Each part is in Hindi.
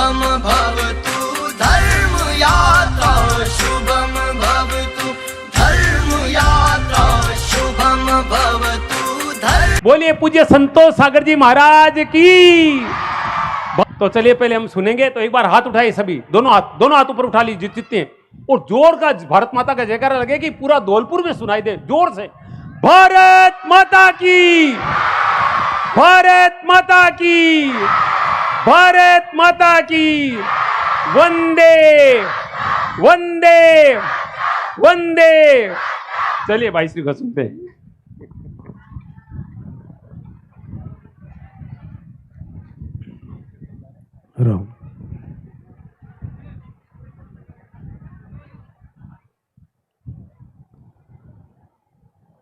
शुभम भवतु धर्म यात्रा शुभम भवतु धर्म यात्रा शुभम भवतु धर्म। बोलिए पूज्य संतोष सागर जी महाराज की। तो चलिए पहले हम सुनेंगे, तो एक बार हाथ उठाइए सभी, दोनों हाथ ऊपर उठा लीजिए जितने, और जोर का भारत माता का जयकारा लगे कि पूरा धौलपुर में सुनाई दे जोर से। भारत माता की, भारत माता की, भारत माता की, वंदे वंदे वंदे। चलिए भाई श्री का सुनते हैं। राम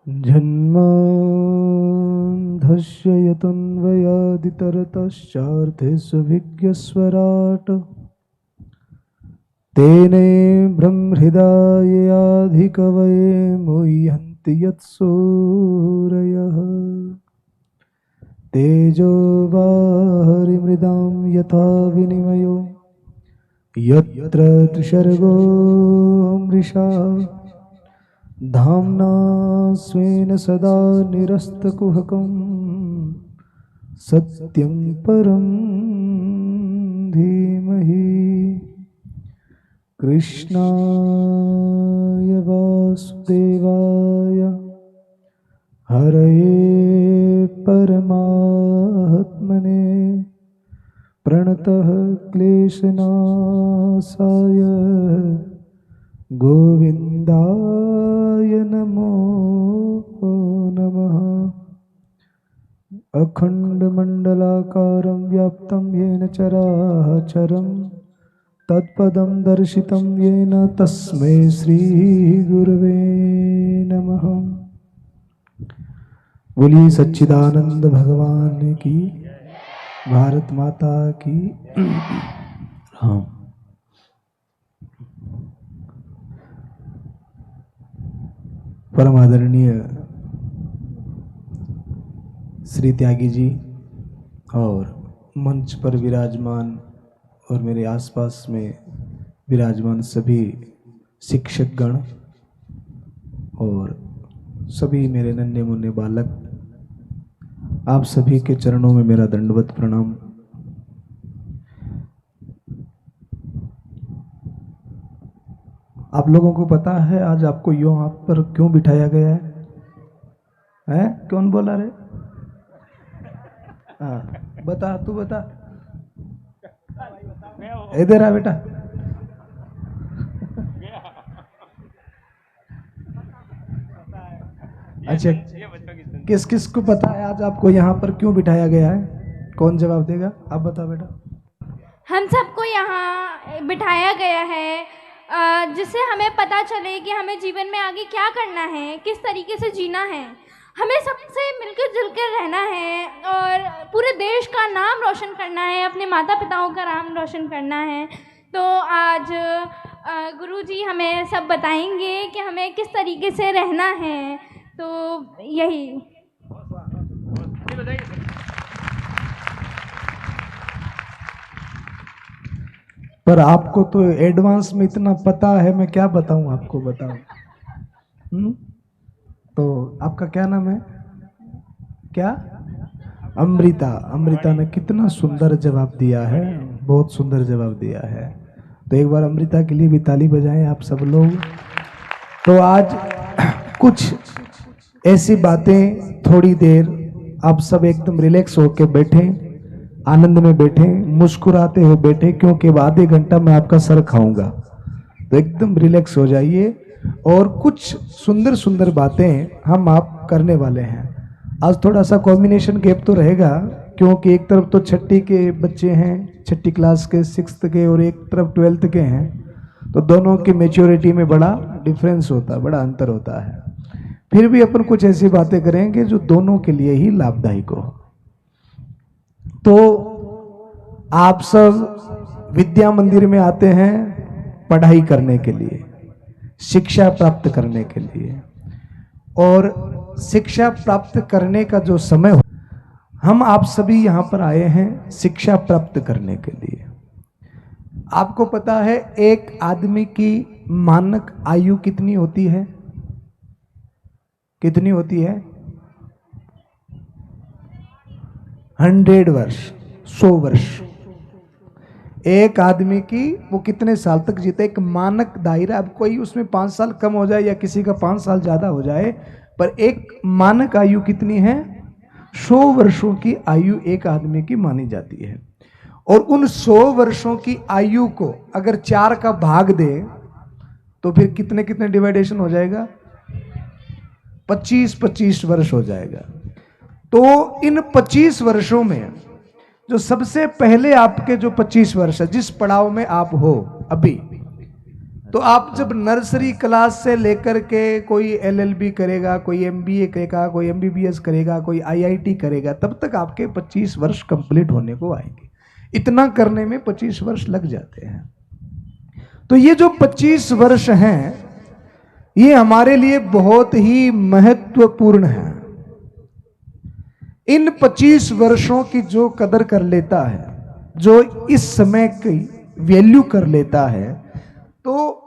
जन्मान्धस्य यतन्वयादितरतश्चार्थेष्वभिज्ञस्वराट् तेने ब्रह्महृदायाधिकवये मुह्यन्ति यत्सूरयः तेजो वारिमृदां यथा विनिमयो यत्र त्रिसर्गो मृषा धाम्ना स्वेन सदा निरस्तकुहकं सत्यं परं धीमहि। कृष्णाय वासुदेवाय हरये परमात्मने प्रणतः क्लेशनाशाय गोविन्दाय नमो नमः। अखण्डमण्डलाकारं व्याप्तं येन चराचरं तत्पदं दर्शितं येन तस्मै श्रीगुरवे नमः। बोलिए सच्चिदानंद भगवान की, भारत माता की। राम परम आदरणीय श्री त्यागी जी और मंच पर विराजमान और मेरे आसपास में विराजमान सभी शिक्षकगण और सभी मेरे नन्हे मुन्ने बालक, आप सभी के चरणों में मेरा दंडवत प्रणाम। आप लोगों को पता है आज आपको यहाँ पर क्यों बिठाया गया है? हैं? कौन बोला रे? हाँ बता, तू बता। इधर आ बेटा। अच्छा, किस किस को पता है आज आपको यहाँ पर क्यों बिठाया गया है? कौन जवाब देगा? आप बता बेटा। हम सबको यहाँ बिठाया गया है जिससे हमें पता चले कि हमें जीवन में आगे क्या करना है, किस तरीके से जीना है। हमें सबसे मिलकर जुलकर रहना है और पूरे देश का नाम रोशन करना है, अपने माता पिताओं का नाम रोशन करना है। तो आज गुरुजी हमें सब बताएंगे कि हमें किस तरीके से रहना है। तो यही पर आपको तो एडवांस में इतना पता है, मैं क्या बताऊं आपको, बताऊं। तो आपका क्या नाम है? क्या? अमृता। अमृता ने कितना सुंदर जवाब दिया है, बहुत सुंदर जवाब दिया है। तो एक बार अमृता के लिए भी ताली बजाएं आप सब लोग। तो आज कुछ ऐसी बातें, थोड़ी देर आप सब एकदम रिलैक्स होके बैठें, आनंद में बैठे, मुस्कुराते हुए बैठे, क्योंकि आधे घंटा मैं आपका सर खाऊंगा। तो एकदम रिलैक्स हो जाइए और कुछ सुंदर सुंदर बातें हम आप करने वाले हैं। आज थोड़ा सा कॉम्बिनेशन गैप तो रहेगा, क्योंकि एक तरफ तो छठी के बच्चे हैं, छठी क्लास के, 6th के, और एक तरफ 12th के हैं। तो दोनों की मैच्योरिटी में बड़ा डिफरेंस होता है, बड़ा अंतर होता है। फिर भी अपन कुछ ऐसी बातें करेंगे जो दोनों के लिए ही लाभदायक हो। तो आप सब विद्या मंदिर में आते हैं पढ़ाई करने के लिए, शिक्षा प्राप्त करने के लिए, और शिक्षा प्राप्त करने का जो समय हो, हम आप सभी यहाँ पर आए हैं शिक्षा प्राप्त करने के लिए। आपको पता है एक आदमी की मानक आयु कितनी होती है? कितनी होती है? 100 वर्ष, 100 वर्ष। एक आदमी की वो कितने साल तक जीते, एक मानक दायरा। अब कोई उसमें 5 साल कम हो जाए या किसी का 5 साल ज्यादा हो जाए, पर एक मानक आयु कितनी है? 100 वर्षों की आयु एक आदमी की मानी जाती है। और उन 100 वर्षों की आयु को अगर 4 का भाग दे तो फिर कितने कितने डिवाइडेशन हो जाएगा? 25-25 वर्ष हो जाएगा। तो इन 25 वर्षों में जो सबसे पहले आपके जो 25 वर्ष है, जिस पड़ाव में आप हो अभी, तो आप जब नर्सरी क्लास से लेकर के कोई LLB करेगा, कोई MBA करेगा, कोई MBBS करेगा, कोई IIT करेगा, तब तक आपके 25 वर्ष कंप्लीट होने को आएंगे। इतना करने में 25 वर्ष लग जाते हैं। तो ये जो 25 वर्ष हैं, ये हमारे लिए बहुत ही महत्वपूर्ण है। इन 25 वर्षों की जो कदर कर लेता है, जो इस समय की वैल्यू कर लेता है, तो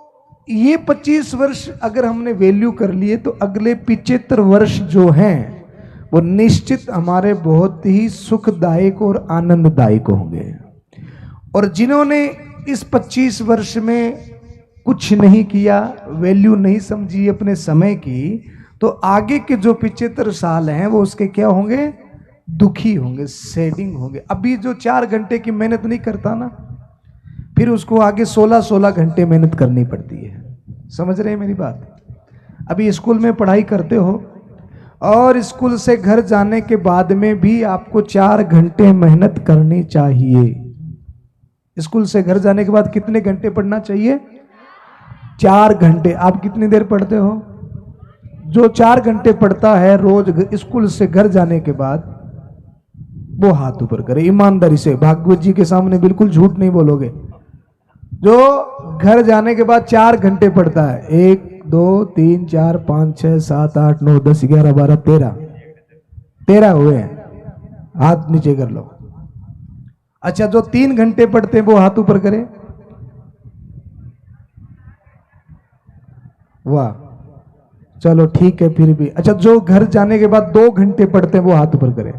ये 25 वर्ष अगर हमने वैल्यू कर लिए तो अगले 75 वर्ष जो हैं वो निश्चित हमारे बहुत ही सुखदायक और आनंददायक होंगे। और जिन्होंने इस 25 वर्ष में कुछ नहीं किया, वैल्यू नहीं समझी अपने समय की, तो आगे के जो 75 साल हैं वो उसके क्या होंगे? दुखी होंगे, सैडिंग होंगे। अभी जो 4 घंटे की मेहनत नहीं करता ना, फिर उसको आगे 16-16 घंटे मेहनत करनी पड़ती है। समझ रहे हैं मेरी बात? अभी स्कूल में पढ़ाई करते हो और स्कूल से घर जाने के बाद में भी आपको 4 घंटे मेहनत करनी चाहिए। स्कूल से घर जाने के बाद कितने घंटे पढ़ना चाहिए? 4 घंटे। आप कितनी देर पढ़ते हो? जो 4 घंटे पढ़ता है रोज स्कूल से घर जाने के बाद, वो हाथ ऊपर करे ईमानदारी से, भागवत जी के सामने बिल्कुल झूठ नहीं बोलोगे। जो घर जाने के बाद 4 घंटे पढ़ता है, 1 2 3 4 5 6 7 8 9 10 11 12 13 हुए हैं, हाथ नीचे कर लो। अच्छा, जो 3 घंटे पढ़ते हैं वो हाथ ऊपर करें। वाह, चलो ठीक है फिर भी। अच्छा, जो घर जाने के बाद 2 घंटे पढ़ते हैं वो हाथ ऊपर करें।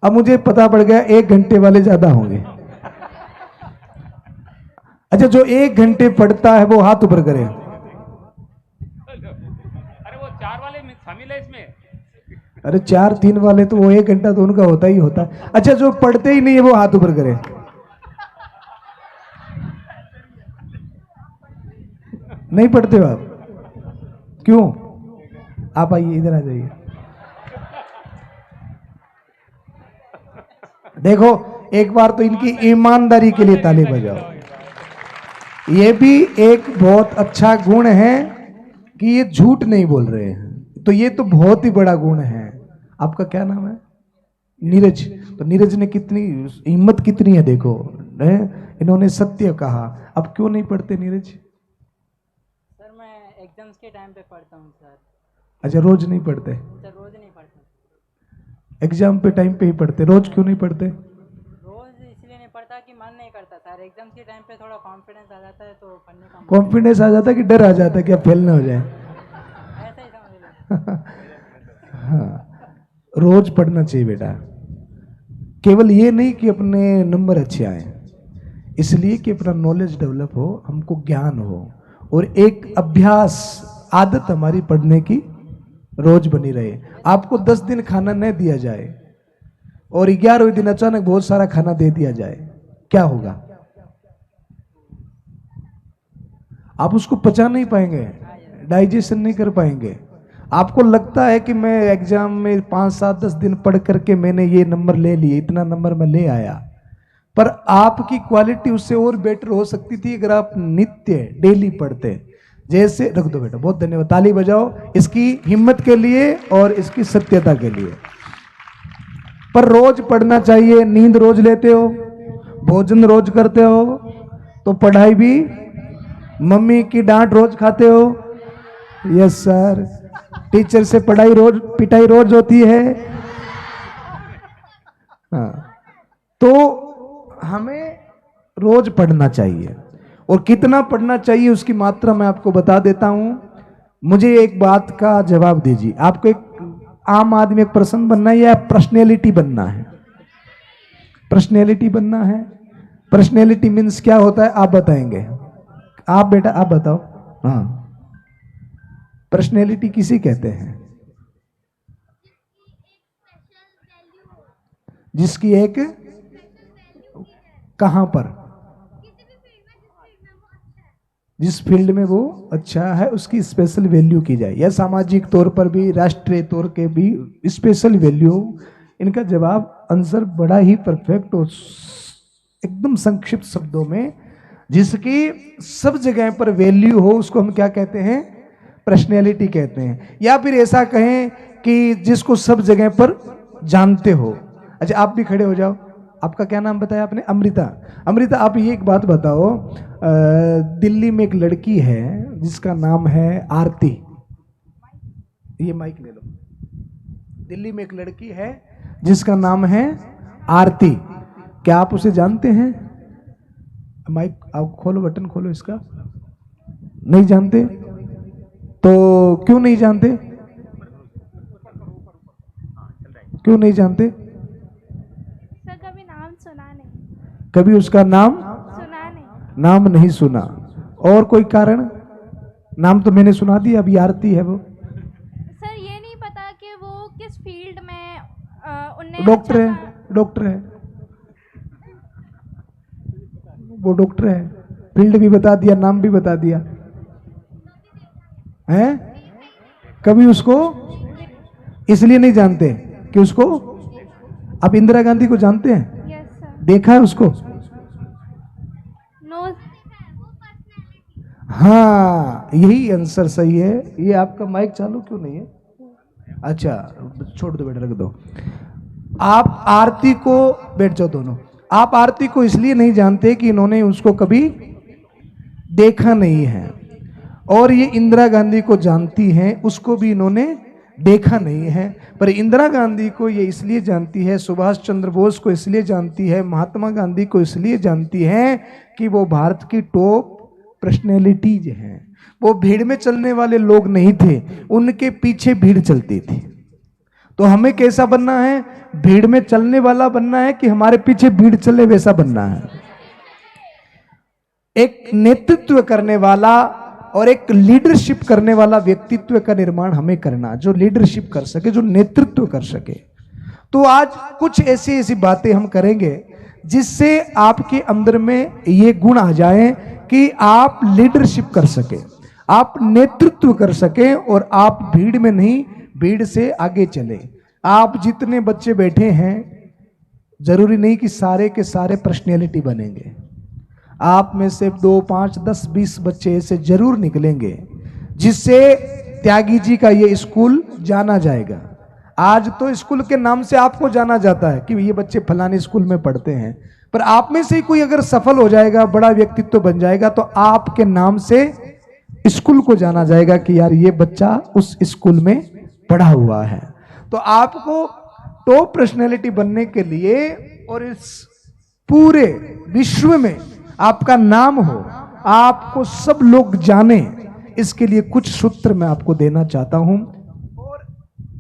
अब मुझे पता पड़ गया 1 घंटे वाले ज्यादा होंगे। अच्छा, जो 1 घंटे पढ़ता है वो हाथ ऊपर करे। अरे वो 4 वाले में शामिल है इसमें। अरे 4-3 वाले तो वो 1 घंटा तो उनका होता ही होता है। अच्छा, जो पढ़ते ही नहीं है वो हाथ ऊपर करे। नहीं पढ़ते हो आप? क्यों? आप आइए, इधर आ जाइए। देखो, एक बार तो इनकी ईमानदारी के लिए ताली बजाओ। ये भी एक बहुत अच्छा गुण है कि ये झूठ नहीं बोल रहे हैं, तो ये तो बहुत ही बड़ा गुण है। आपका क्या नाम है? नीरज। तो नीरज ने कितनी हिम्मत कितनी है, देखो है? इन्होंने सत्य कहा। अब क्यों नहीं पढ़ते नीरज? सर मैं एग्जाम्स के टाइम पे पढ़ता हूँ सर। अच्छा, रोज नहीं पढ़ते? सर रोज नहीं पढ़ता। एग्जाम पे टाइम पे ही पढ़ते, रोज क्यों नहीं पढ़ते? रोज इसलिए नहीं पढ़ता कि मन नहीं करता सर। एग्जाम्स के टाइम पे थोड़ा कॉन्फिडेंस आ जाता है तो पढ़ने का कॉन्फिडेंस आ जाता है कि डर आ जाता है कि अब फेल ना हो जाए? ऐसा ही समझ लो। हाँ, रोज पढ़ना चाहिए बेटा। केवल ये नहीं कि अपने नंबर अच्छे आए, इसलिए कि अपना नॉलेज डेवलप हो, हमको ज्ञान हो, और एक अभ्यास आदत हमारी पढ़ने की रोज बनी रहे। आपको 10 दिन खाना न दिया जाए और 11वें दिन अचानक बहुत सारा खाना दे दिया जाए, क्या होगा? आप उसको पचा नहीं पाएंगे, डाइजेशन नहीं कर पाएंगे। आपको लगता है कि मैं एग्जाम में 5 7 10 दिन पढ़ करके मैंने ये नंबर ले लिए, इतना नंबर मैं ले आया, पर आपकी क्वालिटी उससे और बेटर हो सकती थी अगर आप नित्य डेली पढ़ते। जैसे रख दो बेटा, बहुत धन्यवाद, ताली बजाओ इसकी हिम्मत के लिए और इसकी सत्यता के लिए। पर रोज पढ़ना चाहिए। नींद रोज लेते हो, भोजन रोज करते हो, तो पढ़ाई भी, मम्मी की डांट रोज खाते हो? Yes sir. टीचर से पढ़ाई रोज, पिटाई रोज होती है। हाँ, तो हमें रोज पढ़ना चाहिए, और कितना पढ़ना चाहिए उसकी मात्रा मैं आपको बता देता हूं। मुझे एक बात का जवाब दीजिए, आपको एक आम आदमी, एक पर्सन बनना है या पर्सनैलिटी बनना है? पर्सनैलिटी बनना है। पर्सनैलिटी मीन्स क्या होता है आप बताएंगे? आप बेटा आप बताओ। हाँ, पर्सनैलिटी किसे कहते हैं? जिसकी एक कहां पर, जिस फील्ड में वो अच्छा है उसकी स्पेशल वैल्यू की जाए, या सामाजिक तौर पर भी, राष्ट्रीय तौर के भी स्पेशल वैल्यू। इनका जवाब आंसर बड़ा ही परफेक्ट और एकदम संक्षिप्त शब्दों में, जिसकी सब जगह पर वैल्यू हो उसको हम क्या कहते हैं? पर्सनैलिटी कहते हैं। या फिर ऐसा कहें कि जिसको सब जगह पर जानते हो। अच्छा आप भी खड़े हो जाओ। आपका क्या नाम बताया आपने? अमृता। अमृता आप ये एक बात बताओ, दिल्ली में एक लड़की है जिसका नाम है आरती। ये माइक ले लो। दिल्ली में एक लड़की है जिसका नाम है आरती, क्या आप उसे जानते हैं? माइक आप खोलो, बटन खोलो इसका। नहीं जानते? तो क्यों नहीं जानते? क्यों नहीं जानते? सर कभी नाम सुना नहीं। कभी उसका नाम सुना नहीं। नाम नहीं सुना। और कोई कारण? नाम तो मैंने सुना दिया, अभी आरती है वो। सर ये नहीं पता कि वो किस फील्ड में उन्हें डॉक्टर अच्छा है, डॉक्टर है वो, डॉक्टर है। फील्ड भी बता दिया, नाम भी बता दिया है। कभी उसको इसलिए नहीं जानते कि उसको, आप इंदिरा गांधी को जानते हैं? Yes sir. देखा है उसको? नो। हाँ यही आंसर सही है। ये आपका माइक चालू क्यों नहीं है? अच्छा छोड़ दो बेटा, रख दो। आप आरती को, बैठ जाओ दोनों। आप आरती को इसलिए नहीं जानते कि इन्होंने उसको कभी देखा नहीं है, और ये इंदिरा गांधी को जानती हैं, उसको भी इन्होंने देखा नहीं है। पर इंदिरा गांधी को ये इसलिए जानती है, सुभाष चंद्र बोस को इसलिए जानती है, महात्मा गांधी को इसलिए जानती है कि वो भारत की टॉप पर्सनैलिटीज हैं। वो भीड़ में चलने वाले लोग नहीं थे, उनके पीछे भीड़ चलती थी। तो हमें कैसा बनना है? भीड़ में चलने वाला बनना है कि हमारे पीछे भीड़ चले वैसा बनना है? एक नेतृत्व करने वाला और एक लीडरशिप करने वाला व्यक्तित्व का निर्माण हमें करना, जो लीडरशिप कर सके, जो नेतृत्व कर सके। तो आज कुछ ऐसी ऐसी बातें हम करेंगे जिससे आपके अंदर में ये गुण आ जाए कि आप लीडरशिप कर सके, आप नेतृत्व कर सके, और आप भीड़ में नहीं, भीड़ से आगे चले। आप जितने बच्चे बैठे हैं, जरूरी नहीं कि सारे के सारे पर्सनैलिटी बनेंगे। आप में से 2, 5, 10, 20 बच्चे ऐसे जरूर निकलेंगे जिससे त्यागी जी का ये स्कूल जाना जाएगा। आज तो स्कूल के नाम से आपको जाना जाता है कि ये बच्चे फलाने स्कूल में पढ़ते हैं, पर आप में से कोई अगर सफल हो जाएगा, बड़ा व्यक्तित्व बन जाएगा, तो आपके नाम से स्कूल को जाना जाएगा कि यार ये बच्चा उस स्कूल में पढ़ा हुआ है। तो आपको टॉप पर्सनैलिटी बनने के लिए और इस पूरे विश्व में आपका नाम हो, आपको सब लोग जाने, इसके लिए कुछ सूत्र मैं आपको देना चाहता हूं। और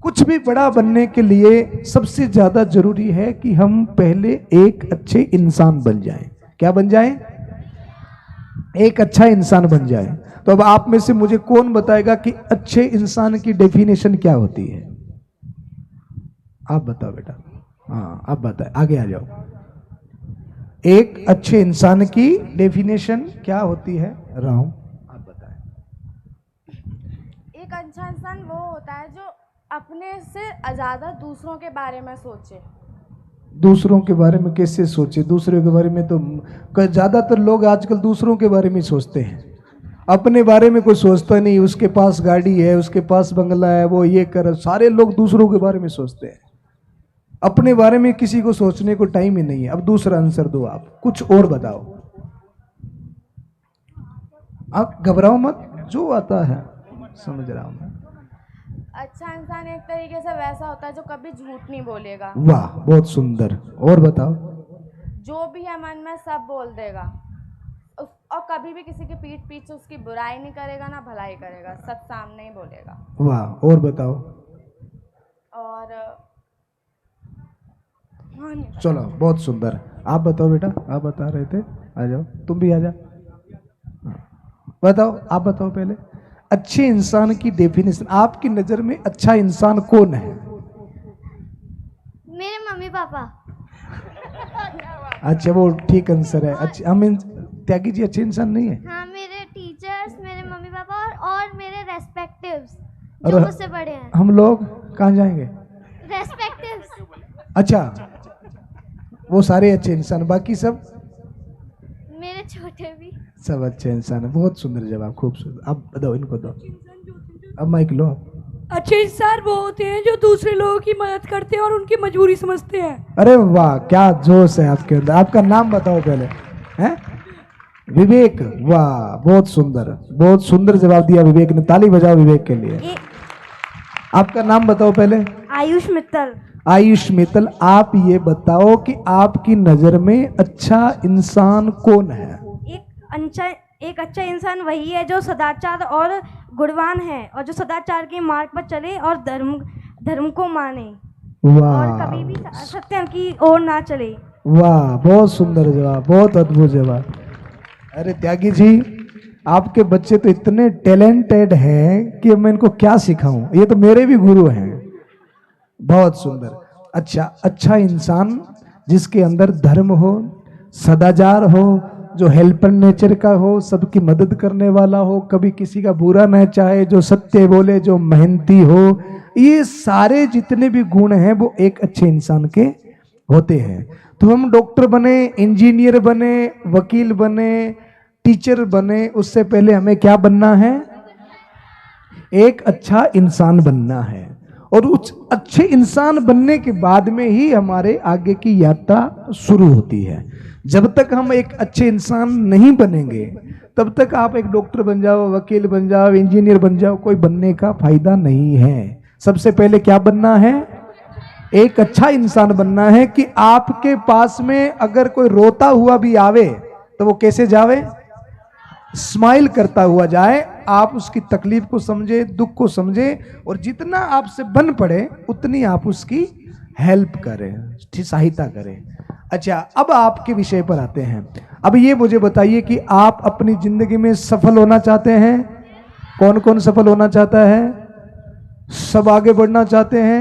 कुछ भी बड़ा बनने के लिए सबसे ज्यादा जरूरी है कि हम पहले एक अच्छे इंसान बन जाएं। क्या बन जाएं? एक अच्छा इंसान बन जाए। तो अब आप में से मुझे कौन बताएगा कि अच्छे इंसान की डेफिनेशन क्या होती है? आप बताओ बेटा। हाँ आप बताए, आगे आ जाओ। एक अच्छे इंसान की डेफिनेशन क्या होती है? राम आप बताएं। एक अच्छा इंसान वो होता है जो अपने से ज़्यादा दूसरों के बारे में सोचे। दूसरों के बारे में कैसे सोचे? दूसरों के बारे में तो ज्यादातर लोग आजकल दूसरों के बारे में सोचते हैं, अपने बारे में कोई सोचता नहीं। उसके पास गाड़ी है, उसके पास बंगला है, वो ये कर, सारे लोग दूसरों के बारे में सोचते हैं, अपने बारे में किसी को सोचने को टाइम ही नहीं है। अब दूसरा आंसर दो, आप कुछ और बताओ। आप घबराओ मत, जो आता है समझ रहा हूं मैं। अच्छा इंसान एक तरीके से वैसा होता है जो कभी झूठ नहीं बोलेगा। वाह बहुत सुंदर। और बताओ। जो भी है मन में सब बोल देगा। और कभी भी किसी की पीठ पीछे उसकी बुराई नहीं करेगा ना भलाई करेगा, सब सामने ही बोलेगा। वाह, और बताओ। और चलो, बहुत सुंदर। आप बताओ बेटा, आप बता रहे थे, आ जाओ, तुम भी आ जाओ। बताओ, आप बताओ पहले। अच्छे इंसान की डेफिनेशन, आपकी नजर में अच्छा इंसान कौन है? मेरे मम्मी पापा। अच्छा, वो ठीक आंसर है। अच्छा, हम त्यागी जी अच्छे इंसान नहीं है? हाँ, मेरे टीचर्स, मेरे मम्मी पापा और मेरे रेस्पेक्टिव्स और जो मुझसे बड़े हैं। हम लोग कहाँ जाएंगे? रेस्पेक्टिव्स अच्छा, वो सारे अच्छे इंसान, बाकी सब मेरे छोटे भी। सब अच्छे इंसान है। बहुत सुंदर जवाब, खूब सुंदर। अब दो, इनको दो, अब माइक लो। अच्छे इंसान वो होते हैं जो दूसरे लोगों की मदद करते हैं और उनकी मजबूरी समझते हैं। अरे वाह, क्या जोश है आपके अंदर। आपका नाम बताओ पहले। हैं? विवेक। वाह, बहुत सुंदर, बहुत सुंदर जवाब दिया विवेक ने। ताली बजाओ विवेक के लिए। आपका नाम बताओ पहले। आयुष मित्तल। आयुष मित्तल, आप ये बताओ कि आपकी नजर में अच्छा इंसान कौन है? एक अच्छा इंसान वही है जो सदाचार और गुणवान है और जो सदाचार के मार्ग पर चले और धर्म को माने और वाह, कभी भी सत्य की ओर ना चले। वाह, बहुत सुंदर जवाब, बहुत अद्भुत जवाब। अरे त्यागी जी, आपके बच्चे तो इतने टैलेंटेड हैं कि मैं इनको क्या सिखाऊं। ये तो मेरे भी गुरु हैं। बहुत सुंदर। अच्छा, अच्छा इंसान जिसके अंदर धर्म हो, सदाचार हो, जो हेल्पर नेचर का हो, सबकी मदद करने वाला हो, कभी किसी का बुरा न चाहे, जो सत्य बोले, जो मेहनती हो, ये सारे जितने भी गुण हैं वो एक अच्छे इंसान के होते हैं। तो हम डॉक्टर बने, इंजीनियर बने, वकील बने, टीचर बने, उससे पहले हमें क्या बनना है? एक अच्छा इंसान बनना है। और उस अच्छे इंसान बनने के बाद में ही हमारे आगे की यात्रा शुरू होती है। जब तक हम एक अच्छे इंसान नहीं बनेंगे तब तक आप एक डॉक्टर बन जाओ, वकील बन जाओ, इंजीनियर बन जाओ, कोई बनने का फायदा नहीं है। सबसे पहले क्या बनना है? एक अच्छा इंसान बनना है कि आपके पास में अगर कोई रोता हुआ भी आवे तो वो कैसे जावे? स्माइल करता हुआ जाए। आप उसकी तकलीफ को समझे, दुख को समझे, और जितना आपसे बन पड़े उतनी आप उसकी हेल्प करें, सहायता करें। अच्छा, अब आपके विषय पर आते हैं। अब ये मुझे बताइए कि आप अपनी जिंदगी में सफल होना चाहते हैं? कौन कौन सफल होना चाहता है? सब आगे बढ़ना चाहते हैं?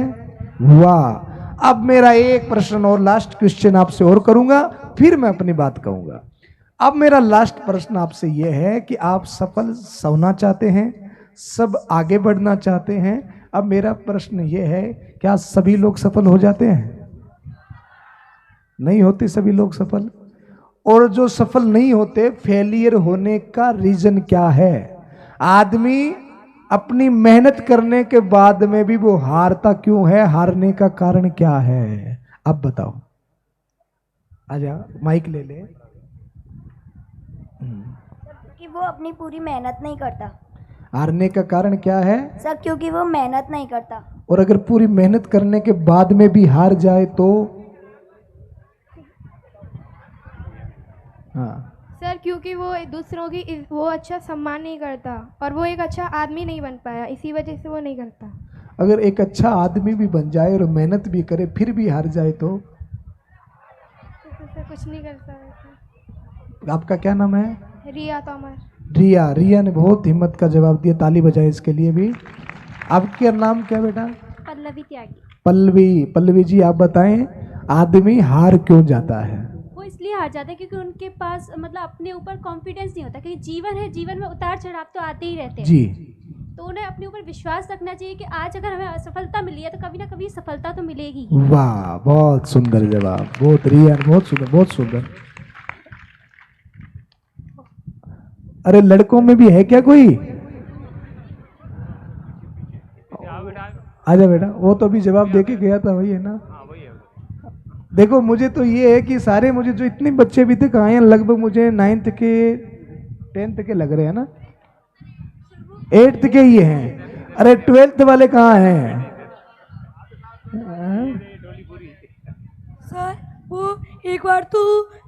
वाह। अब मेरा एक प्रश्न और, लास्ट क्वेश्चन आपसे और करूंगा, फिर मैं अपनी बात कहूंगा। अब मेरा लास्ट प्रश्न आपसे यह है कि आप सफल होना चाहते हैं, सब आगे बढ़ना चाहते हैं। अब मेरा प्रश्न यह है, क्या सभी लोग सफल हो जाते हैं? नहीं होते सभी लोग सफल। और जो सफल नहीं होते, फेलियर होने का रीजन क्या है? आदमी अपनी मेहनत करने के बाद में भी वो हारता क्यों है? हारने का कारण क्या है? अब बताओ। आजा, माइक ले ले। कि वो अपनी पूरी मेहनत नहीं करता। हारने का कारण क्या है? सर क्योंकि वो मेहनत नहीं करता। और अगर पूरी मेहनत करने के बाद में भी हार जाए तो? हाँ सर, क्योंकि वो दूसरों की वो अच्छा सम्मान नहीं करता और वो एक अच्छा आदमी नहीं बन पाया, इसी वजह से वो नहीं करता। अगर एक अच्छा आदमी भी बन जाए और मेहनत भी करे फिर भी हार जाए तो? सर कुछ नहीं कर सकता। आपका क्या नाम है? रिया तोमर। रिया। रिया ने बहुत हिम्मत का जवाब दिया, ताली बजाए इसके लिए भी। आपका नाम क्या बेटा? पल्लवी त्यागी। पल्लवी। पल्लवी जी, आप बताएं, आदमी हार क्यों जाता है? वो इसलिए हार जाते हैं क्योंकि उनके पास मतलब अपने ऊपर कॉन्फिडेंस नहीं होता। क्योंकि जीवन है, जीवन में उतार चढ़ाव तो आते ही रहते हैं जी। तो उन्हें अपने ऊपर विश्वास रखना चाहिए कि आज अगर हमें असफलता मिली है तो कभी ना कभी सफलता तो मिलेगी। वाह, बहुत सुंदर जवाब, बहुत। रिया, बहुत सुंदर, बहुत सुंदर। अरे लड़कों में भी है क्या कोई? आजा बेटा, वो तो अभी जवाब देके गया था, वही है ना? देखो, मुझे तो ये है कि सारे मुझे जो इतने बच्चे भी थे कहाँ हैं, लगभग मुझे 9th के 10th के लग रहे हैं ना, 8th के ही हैं। अरे 12th वाले कहाँ हैं? सर वो एक बार तो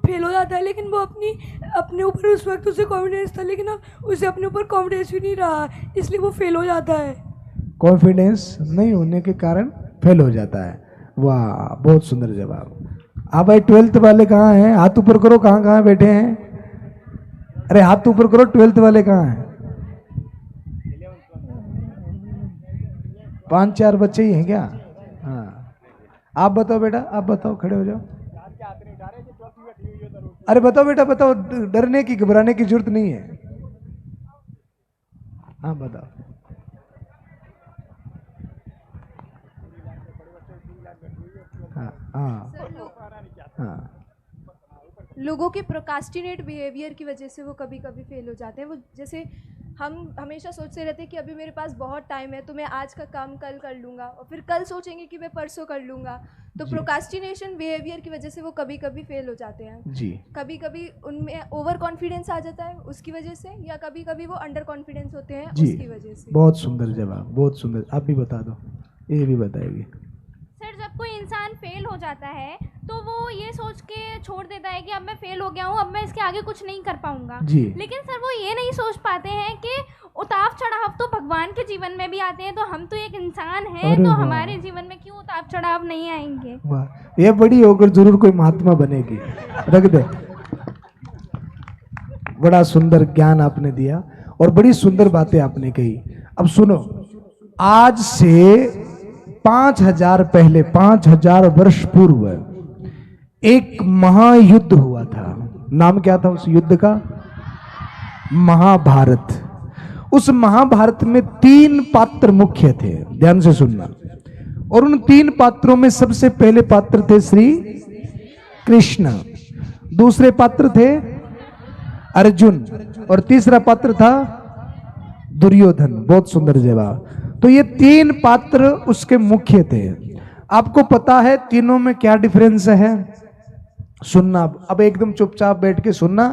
फेल हो जाता है, लेकिन वो अपने ऊपर उस वक्त उसे कॉन्फिडेंस था, लेकिन अब उसे अपने ऊपर कॉन्फिडेंस भी नहीं रहा, इसलिए वो फेल हो जाता है। कॉन्फिडेंस नहीं होने के कारण फेल हो जाता है। वाह, बहुत सुंदर जवाब। आप भाई 12th वाले कहाँ हैं? हाथ ऊपर करो, कहाँ कहाँ बैठे हैं? अरे हाथ ऊपर करो, 12th वाले कहाँ हैं? 5-4 बच्चे ही हैं क्या? हाँ, आप बताओ बेटा, आप बताओ, खड़े हो जाओ। अरे बताओ बेटा, बताओ, डरने की घबराने की जरूरत नहीं है। हाँ बताओ। हाँ हाँ हाँ। लोगों के प्रोकास्टिनेट बिहेवियर की वजह से वो कभी कभी फेल हो जाते हैं। वो जैसे हम हमेशा सोचते रहते हैं कि अभी मेरे पास बहुत टाइम है, तो मैं आज का काम कल कर लूँगा, और फिर कल सोचेंगे कि मैं परसों कर लूँगा। तो प्रोकास्टिनेशन बिहेवियर की वजह से वो कभी कभी फेल हो जाते हैं जी। कभी कभी उनमें ओवर कॉन्फिडेंस आ जाता है उसकी वजह से, या कभी कभी वो अंडर कॉन्फिडेंस होते हैं जी, उसकी वजह से। बहुत सुंदर जवाब, बहुत सुंदर। आप भी बता दो, ये भी बताएगी। सर, जब कोई इंसान फेल हो जाता है तो वो ये सोच के छोड़ देता है कि अब मैं फेल हो गया हूँ, अब मैं इसके आगे कुछ नहीं कर पाऊंगा। जी। लेकिन सर वो ये नहीं सोच पाते हैं कि उतार चढ़ाव तो भगवान के जीवन में भी आते हैं, तो हम तो एक इंसान हैं, अरे तो वाह। हमारे जीवन में क्यों उतार चढ़ाव नहीं आएंगे। वाह, ये बड़ी होकर जरूर कोई महात्मा बनेगी। रख दे। बड़ा सुंदर ज्ञान आपने दिया और बड़ी सुंदर बातें आपने कही। अब सुनो, आज से 5000 पहले, 5000 वर्ष पूर्व एक महायुद्ध हुआ था। नाम क्या था उस युद्ध का? महाभारत। उस महाभारत में 3 पात्र मुख्य थे, ध्यान से सुनना। और उन 3 पात्रों में सबसे पहले पात्र थे श्री कृष्ण, दूसरे पात्र थे अर्जुन, और तीसरा पात्र था दुर्योधन। बहुत सुंदर जवाब। तो ये 3 पात्र उसके मुख्य थे। आपको पता है तीनों में क्या डिफरेंस है? सुनना, अब एकदम चुपचाप बैठ के सुनना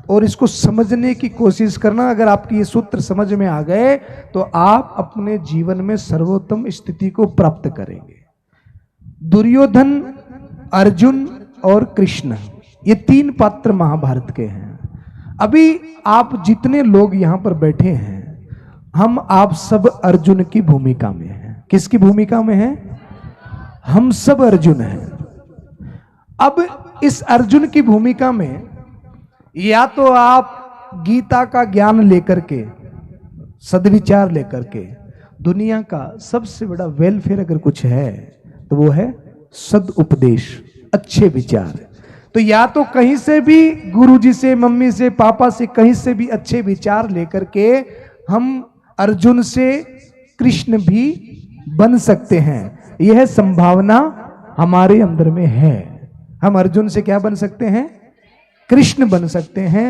और इसको समझने की कोशिश करना। अगर आपकी ये सूत्र समझ में आ गए तो आप अपने जीवन में सर्वोत्तम स्थिति को प्राप्त करेंगे। दुर्योधन, अर्जुन और कृष्ण, ये 3 पात्र महाभारत के हैं। अभी आप जितने लोग यहां पर बैठे हैं, हम आप सब अर्जुन की भूमिका में हैं। किसकी भूमिका में हैं? हम सब अर्जुन हैं। अब इस अर्जुन की भूमिका में या तो आप गीता का ज्ञान लेकर के, सद्विचार लेकर के, दुनिया का सबसे बड़ा वेलफेयर अगर कुछ है तो वो है सद उपदेश, अच्छे विचार। तो या तो कहीं से भी, गुरुजी से, मम्मी से, पापा से, कहीं से भी अच्छे विचार लेकर के हम अर्जुन से कृष्ण भी बन सकते हैं। यह संभावना हमारे अंदर में है। हम अर्जुन से क्या बन सकते हैं? कृष्ण बन सकते हैं।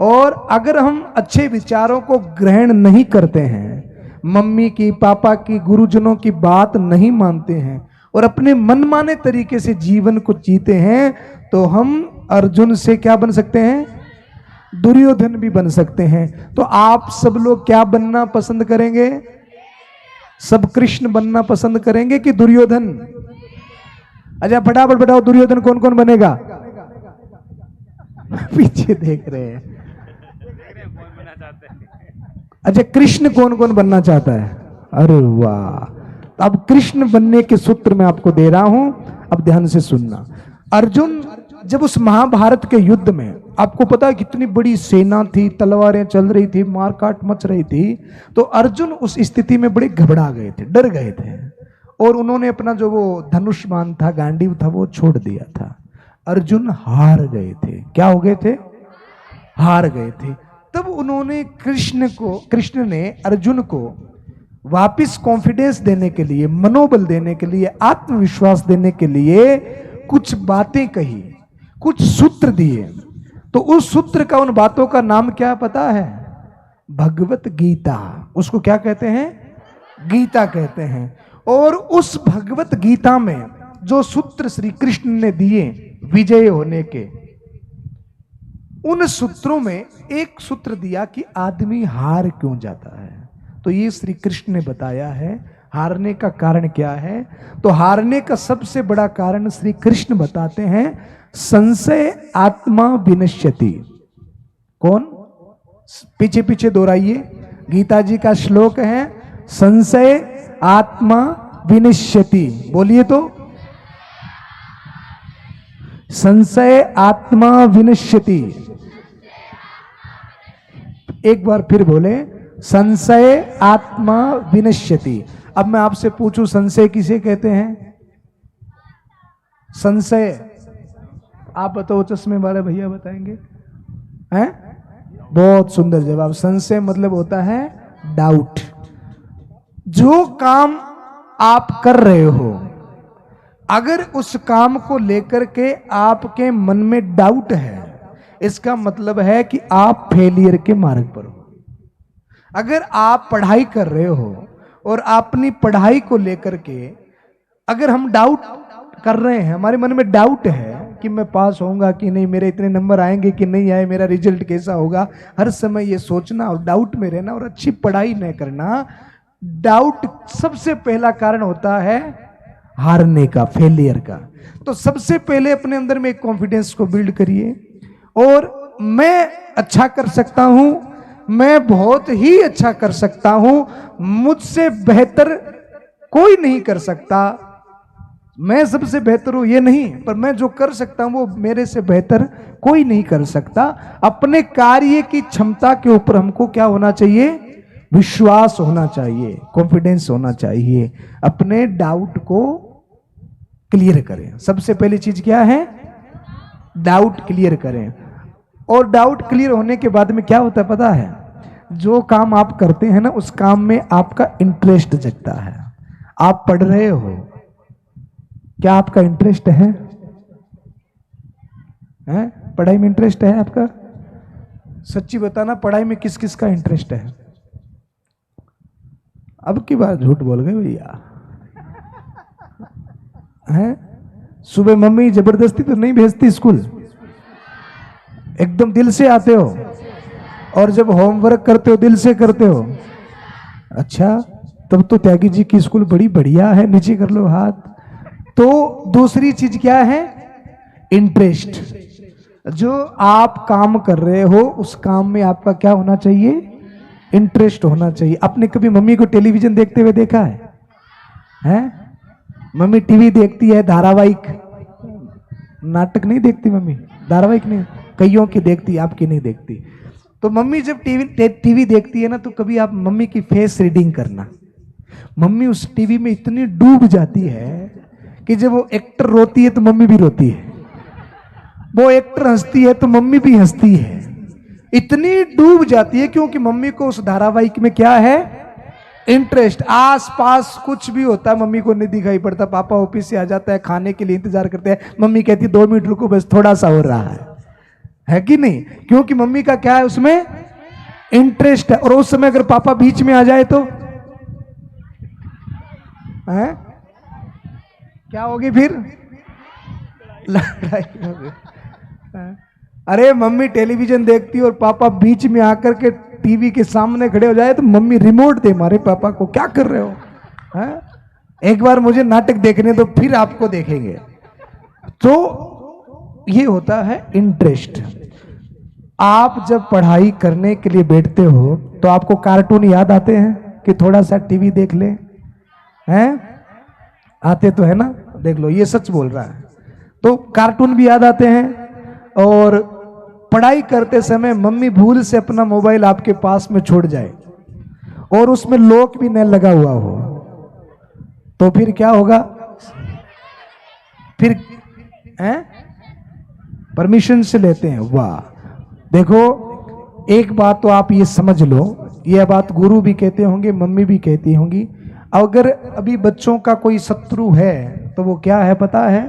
और अगर हम अच्छे विचारों को ग्रहण नहीं करते हैं, मम्मी की, पापा की, गुरुजनों की बात नहीं मानते हैं और अपने मनमाने तरीके से जीवन को जीते हैं, तो हम अर्जुन से क्या बन सकते हैं? दुर्योधन भी बन सकते हैं। तो आप सब लोग क्या बनना पसंद करेंगे? सब कृष्ण बनना पसंद करेंगे कि दुर्योधन? अच्छा फटाफट बताओ, दुर्योधन कौन कौन बनेगा? पीछे देख रहे हैं। अच्छा, कृष्ण कौन कौन बनना चाहता है? अरे वाह। अब कृष्ण बनने के सूत्र मैं आपको दे रहा हूं, अब ध्यान से सुनना। अर्जुन जब उस महाभारत के युद्ध में, आपको पता है कितनी बड़ी सेना थी, तलवारें चल रही थी, मारकाट मच रही थी, तो अर्जुन उस स्थिति में बड़े घबरा गए थे, डर गए थे, और उन्होंने अपना जो वो धनुष बाण था, गांडीव था, वो छोड़ दिया था। अर्जुन हार गए थे। क्या हो गए थे? हार गए थे। तब उन्होंने कृष्ण ने अर्जुन को वापिस कॉन्फिडेंस देने के लिए, मनोबल देने के लिए, आत्मविश्वास देने के लिए कुछ बातें कही, कुछ सूत्र दिए। तो उस सूत्र का, उन बातों का नाम क्या पता है? भगवत गीता। उसको क्या कहते हैं? गीता कहते हैं। और उस भगवत गीता में जो सूत्र श्री कृष्ण ने दिए विजय होने के, उन सूत्रों में एक सूत्र दिया कि आदमी हार क्यों जाता है। तो ये श्री कृष्ण ने बताया है, हारने का कारण क्या है? तो हारने का सबसे बड़ा कारण श्री कृष्ण बताते हैं, संशय आत्मा विनश्यति। कौन? पीछे पीछे दोहराइए, गीता जी का श्लोक है, संशय आत्मा विनश्यति। बोलिए तो, संशय आत्मा विनश्यति। एक बार फिर बोले, संशय आत्मा विनश्यति। अब मैं आपसे पूछूं, संशय किसे कहते हैं? संशय, आप बताओ, चश्मे वाले भैया बताएंगे हैं? बहुत सुंदर जवाब। संशय मतलब होता है डाउट। जो काम आप कर रहे हो, अगर उस काम को लेकर के आपके मन में डाउट है, इसका मतलब है कि आप फेलियर के मार्ग पर हो। अगर आप पढ़ाई कर रहे हो और अपनी पढ़ाई को लेकर के अगर हम डाउट कर रहे हैं, हमारे मन में डाउट है कि मैं पास होऊंगा कि नहीं, मेरे इतने नंबर आएंगे कि नहीं आए, मेरा रिजल्ट कैसा होगा, हर समय ये सोचना और डाउट में रहना और अच्छी पढ़ाई न करना, डाउट सबसे पहला कारण होता है हारने का, फेलियर का। तो सबसे पहले अपने अंदर में एक कॉन्फिडेंस को बिल्ड करिए, और मैं अच्छा कर सकता हूं, मैं बहुत ही अच्छा कर सकता हूं, मुझसे बेहतर कोई नहीं कर सकता, मैं सबसे बेहतर हूं ये नहीं, पर मैं जो कर सकता हूं वो मेरे से बेहतर कोई नहीं कर सकता। अपने कार्य की क्षमता के ऊपर हमको क्या होना चाहिए? विश्वास होना चाहिए, कॉन्फिडेंस होना चाहिए। अपने डाउट को क्लियर करें। सबसे पहली चीज क्या है? डाउट क्लियर करें। और डाउट क्लियर होने के बाद में क्या होता है पता है? जो काम आप करते हैं ना, उस काम में आपका इंटरेस्ट जगता है। आप पढ़ रहे हो, क्या आपका इंटरेस्ट है? पढ़ाई में इंटरेस्ट है आपका? सच्ची बताना, पढ़ाई में किस किस का इंटरेस्ट है? अब की बार झूठ बोल गए भैया। हैं? सुबह मम्मी जबरदस्ती तो नहीं भेजती स्कूल, एकदम दिल से आते हो, और जब होमवर्क करते हो दिल से करते हो। अच्छा, तब तो त्यागी जी की स्कूल बड़ी बढ़िया है, नीचे कर लो हाथ। तो दूसरी चीज क्या है? इंटरेस्ट। जो आप काम कर रहे हो उस काम में आपका क्या होना चाहिए? इंटरेस्ट होना चाहिए। आपने कभी मम्मी को टेलीविजन देखते हुए देखा है? हैं? मम्मी टीवी देखती है, धारावाहिक, नाटक नहीं देखती मम्मी, धारावाहिक नहीं, कईयों की देखती, आपकी नहीं देखती। तो मम्मी जब टीवी देखती है ना, तो कभी आप मम्मी की फेस रीडिंग करना। मम्मी उस टीवी में इतनी डूब जाती है कि जब वो एक्टर रोती है तो मम्मी भी रोती है, वो एक्टर हंसती है तो मम्मी भी हंसती है। इतनी डूब जाती है क्योंकि मम्मी को उस धारावाहिक में क्या है? इंटरेस्ट। आस पास कुछ भी होता है मम्मी को नहीं दिखाई पड़ता। पापा ऑफिस से आ जाता है, खाने के लिए इंतजार करते हैं, मम्मी कहती 2 मिनट रुको, बस थोड़ा सा हो रहा है कि नहीं? क्योंकि मम्मी का क्या है? उसमें इंटरेस्ट है। और उस समय अगर पापा बीच में आ जाए तो है? क्या होगी फिर? लड़ाई होगी। अरे मम्मी टेलीविजन देखती और पापा बीच में आकर के टीवी के सामने खड़े हो जाए तो मम्मी रिमोट दे मारे पापा को, क्या कर रहे हो? है? एक बार मुझे नाटक देखने दो, फिर आपको देखेंगे। तो ये होता है इंटरेस्ट। आप जब पढ़ाई करने के लिए बैठते हो तो आपको कार्टून याद आते हैं कि थोड़ा सा टीवी देख ले? हैं? आते तो है ना? देख लो, ये सच बोल रहा है। तो कार्टून भी याद आते हैं, और पढ़ाई करते समय मम्मी भूल से अपना मोबाइल आपके पास में छोड़ जाए और उसमें लॉक भी न लगा हुआ हो, तो फिर क्या होगा? फिर परमिशन से लेते हैं। वाह! देखो, एक बात तो आप ये समझ लो, यह बात गुरु भी कहते होंगे, मम्मी भी कहती होंगी, अगर अभी बच्चों का कोई शत्रु है तो वो क्या है पता है?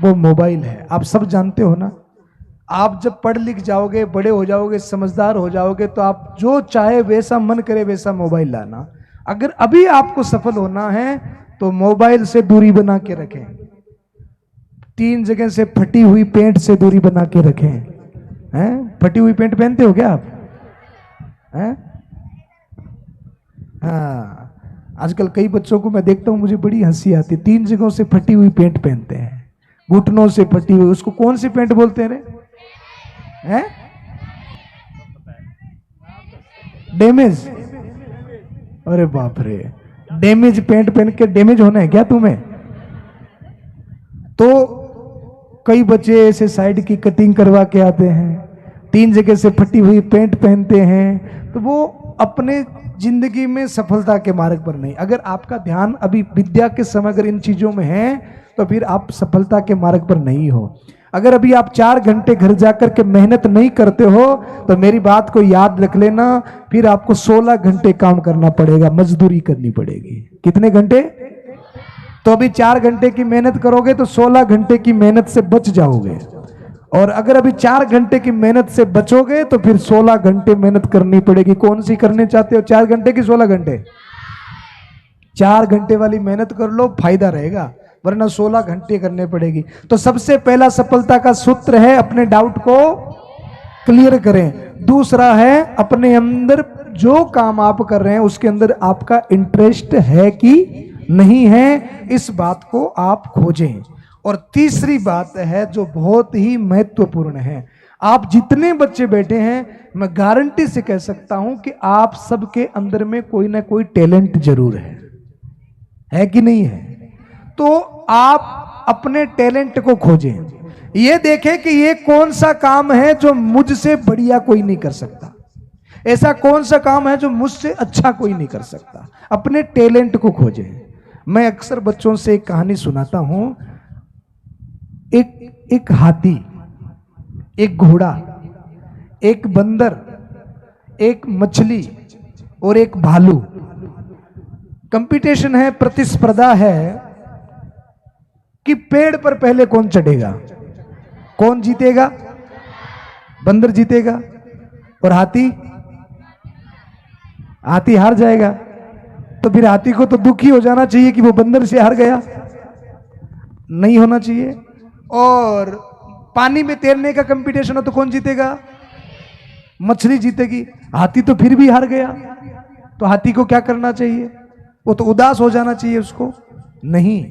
वो मोबाइल है। आप सब जानते हो ना। आप जब पढ़ लिख जाओगे, बड़े हो जाओगे, समझदार हो जाओगे, तो आप जो चाहे वैसा मन करे वैसा मोबाइल लाना। अगर अभी आपको सफल होना है तो मोबाइल से दूरी बना के रखें। 3 जगह से फटी हुई पेंट से दूरी बना के रखें। हैं? फटी हुई पेंट पहनते हो क्या आप? हैं? हाँ, आजकल कई बच्चों को मैं देखता हूँ, मुझे बड़ी हंसी आती है, 3 जगहों से फटी हुई पैंट पहनते हैं, घुटनों से फटी हुई, उसको कौन सी पैंट बोलते हैं रे? हैं? डैमेज। अरे बाप रे, डैमेज पैंट पहन के डैमेज होना है क्या तुम्हें? तो कई बच्चे ऐसे साइड की कटिंग करवा के आते हैं, 3 जगह से फटी हुई पैंट पहनते हैं, तो वो अपने जिंदगी में सफलता के मार्ग पर नहीं। अगर आपका ध्यान अभी विद्या के समय अगर इन चीजों में है तो फिर आप सफलता के मार्ग पर नहीं हो। अगर अभी आप 4 घंटे घर जाकर के मेहनत नहीं करते हो तो मेरी बात को याद रख लेना, फिर आपको 16 घंटे काम करना पड़ेगा, मजदूरी करनी पड़ेगी। कितने घंटे? तो अभी 4 घंटे की मेहनत करोगे तो 16 घंटे की मेहनत से बच जाओगे, और अगर अभी 4 घंटे की मेहनत से बचोगे तो फिर 16 घंटे मेहनत करनी पड़ेगी। कौन सी करने चाहते हो, 4 घंटे की 16 घंटे? 4 घंटे वाली मेहनत कर लो, फायदा रहेगा, वरना 16 घंटे करने पड़ेगी। तो सबसे पहला सफलता का सूत्र है अपने डाउट को क्लियर करें। दूसरा है अपने अंदर जो काम आप कर रहे हैं उसके अंदर आपका इंटरेस्ट है कि नहीं है, इस बात को आप खोजें। और तीसरी बात है जो बहुत ही महत्वपूर्ण है, आप जितने बच्चे बैठे हैं मैं गारंटी से कह सकता हूं कि आप सबके अंदर में कोई ना कोई टैलेंट जरूर है कि नहीं है? तो आप अपने टैलेंट को खोजें, ये देखें कि ये कौन सा काम है जो मुझसे बढ़िया कोई नहीं कर सकता, ऐसा कौन सा काम है जो मुझसे अच्छा कोई नहीं कर सकता। अपने टैलेंट को खोजें। मैं अक्सर बच्चों से एक कहानी सुनाता हूं, एक हाथी, एक घोड़ा, एक बंदर, एक मछली और एक भालू। कंपटीशन है, प्रतिस्पर्धा है कि पेड़ पर पहले कौन चढ़ेगा, कौन जीतेगा? बंदर जीतेगा और हाथी हार जाएगा। तो फिर हाथी को तो दुखी हो जाना चाहिए कि वो बंदर से हार गया, नहीं होना चाहिए। और पानी में तैरने का कंपटीशन हो तो कौन जीतेगा? मछली जीतेगी। हाथी तो फिर भी हार गया, तो हाथी को क्या करना चाहिए? वो तो उदास हो जाना चाहिए उसको? नहीं।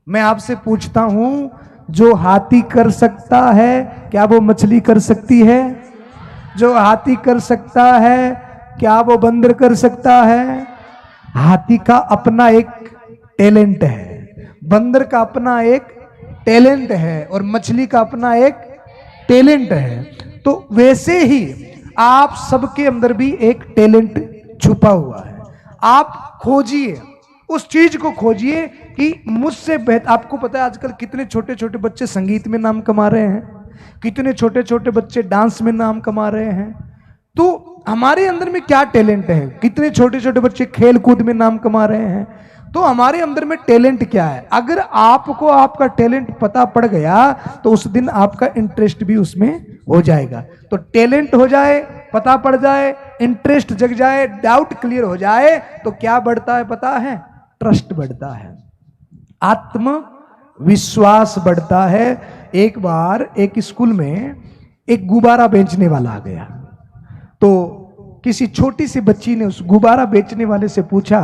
मैं आपसे पूछता हूं, जो हाथी कर सकता है क्या वो मछली कर सकती है? जो हाथी कर सकता है क्या वो बंदर कर सकता है? हाथी का अपना एक टैलेंट है, बंदर का अपना एक टैलेंट है और मछली का अपना एक टैलेंट है। तो वैसे ही आप सबके अंदर भी एक टैलेंट छुपा हुआ है। आप खोजिए, उस चीज को खोजिए कि मुझसे बेहतर। आपको पता है आजकल कितने छोटे छोटे बच्चे संगीत में नाम कमा रहे हैं, कितने छोटे छोटे बच्चे डांस में नाम कमा रहे हैं। तो हमारे अंदर में क्या टैलेंट है? कितने छोटे छोटे बच्चे खेल कूद में नाम कमा रहे हैं। तो हमारे अंदर में टैलेंट क्या है? अगर आपको आपका टैलेंट पता पड़ गया तो उस दिन आपका इंटरेस्ट भी उसमें हो जाएगा। तो टैलेंट हो जाए, पता पड़ जाए, इंटरेस्ट जग जाए, डाउट क्लियर हो जाए तो क्या बढ़ता है पता है? ट्रस्ट बढ़ता है, आत्मविश्वास बढ़ता है। एक बार एक स्कूल में एक गुब्बारा बेचने वाला आ गया, तो किसी छोटी सी बच्ची ने उस गुब्बारा बेचने वाले से पूछा,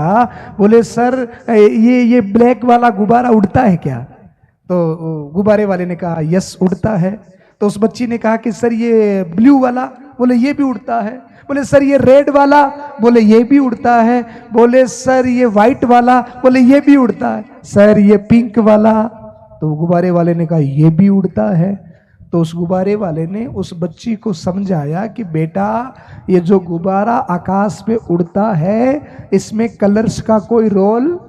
बोले सर ये ब्लैक वाला गुब्बारा उड़ता है क्या? तो गुब्बारे वाले ने कहा यस उड़ता है। तो उस बच्ची ने कहा कि सर ये ब्लू वाला? बोले ये भी उड़ता है। बोले सर ये रेड वाला? बोले ये भी उड़ता है। बोले सर ये व्हाइट वाला? बोले ये भी उड़ता है। सर ये पिंक वाला? तो गुब्बारे वाले ने कहा ये भी उड़ता है। तो उस गुब्बारे वाले ने उस बच्ची को समझाया कि बेटा ये जो गुब्बारा आकाश पे उड़ता है इसमें कलर्स का कोई रोल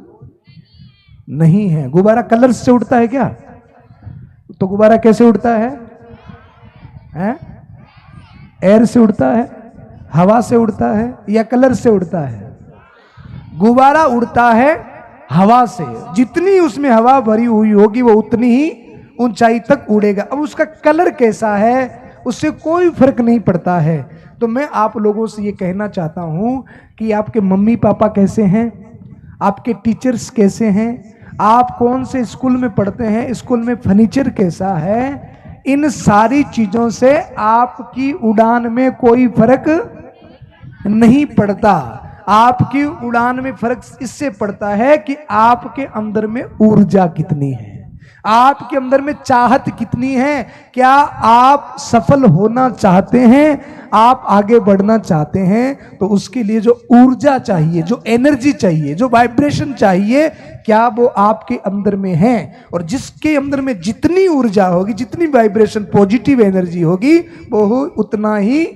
नहीं है। गुब्बारा कलर्स से उड़ता है क्या? तो गुब्बारा कैसे उड़ता है? एयर से उड़ता है, हवा से उड़ता है या कलर से उड़ता है? गुब्बारा उड़ता है हवा से। जितनी उसमें हवा भरी हुई होगी वो उतनी ही ऊंचाई तक उड़ेगा। अब उसका कलर कैसा है उससे कोई फर्क नहीं पड़ता है। तो मैं आप लोगों से ये कहना चाहता हूं कि आपके मम्मी पापा कैसे हैं, आपके टीचर्स कैसे हैं, आप कौन से स्कूल में पढ़ते हैं, स्कूल में फर्नीचर कैसा है, इन सारी चीजों से आपकी उड़ान में कोई फर्क नहीं पड़ता। आपकी उड़ान में फर्क इससे पड़ता है कि आपके अंदर में ऊर्जा कितनी है, आपके अंदर में चाहत कितनी है। क्या आप सफल होना चाहते हैं, आप आगे बढ़ना चाहते हैं, तो उसके लिए जो ऊर्जा चाहिए, जो एनर्जी चाहिए, जो वाइब्रेशन चाहिए, क्या वो आपके अंदर में है। और जिसके अंदर में जितनी ऊर्जा होगी, जितनी वाइब्रेशन पॉजिटिव एनर्जी होगी, वो उतना ही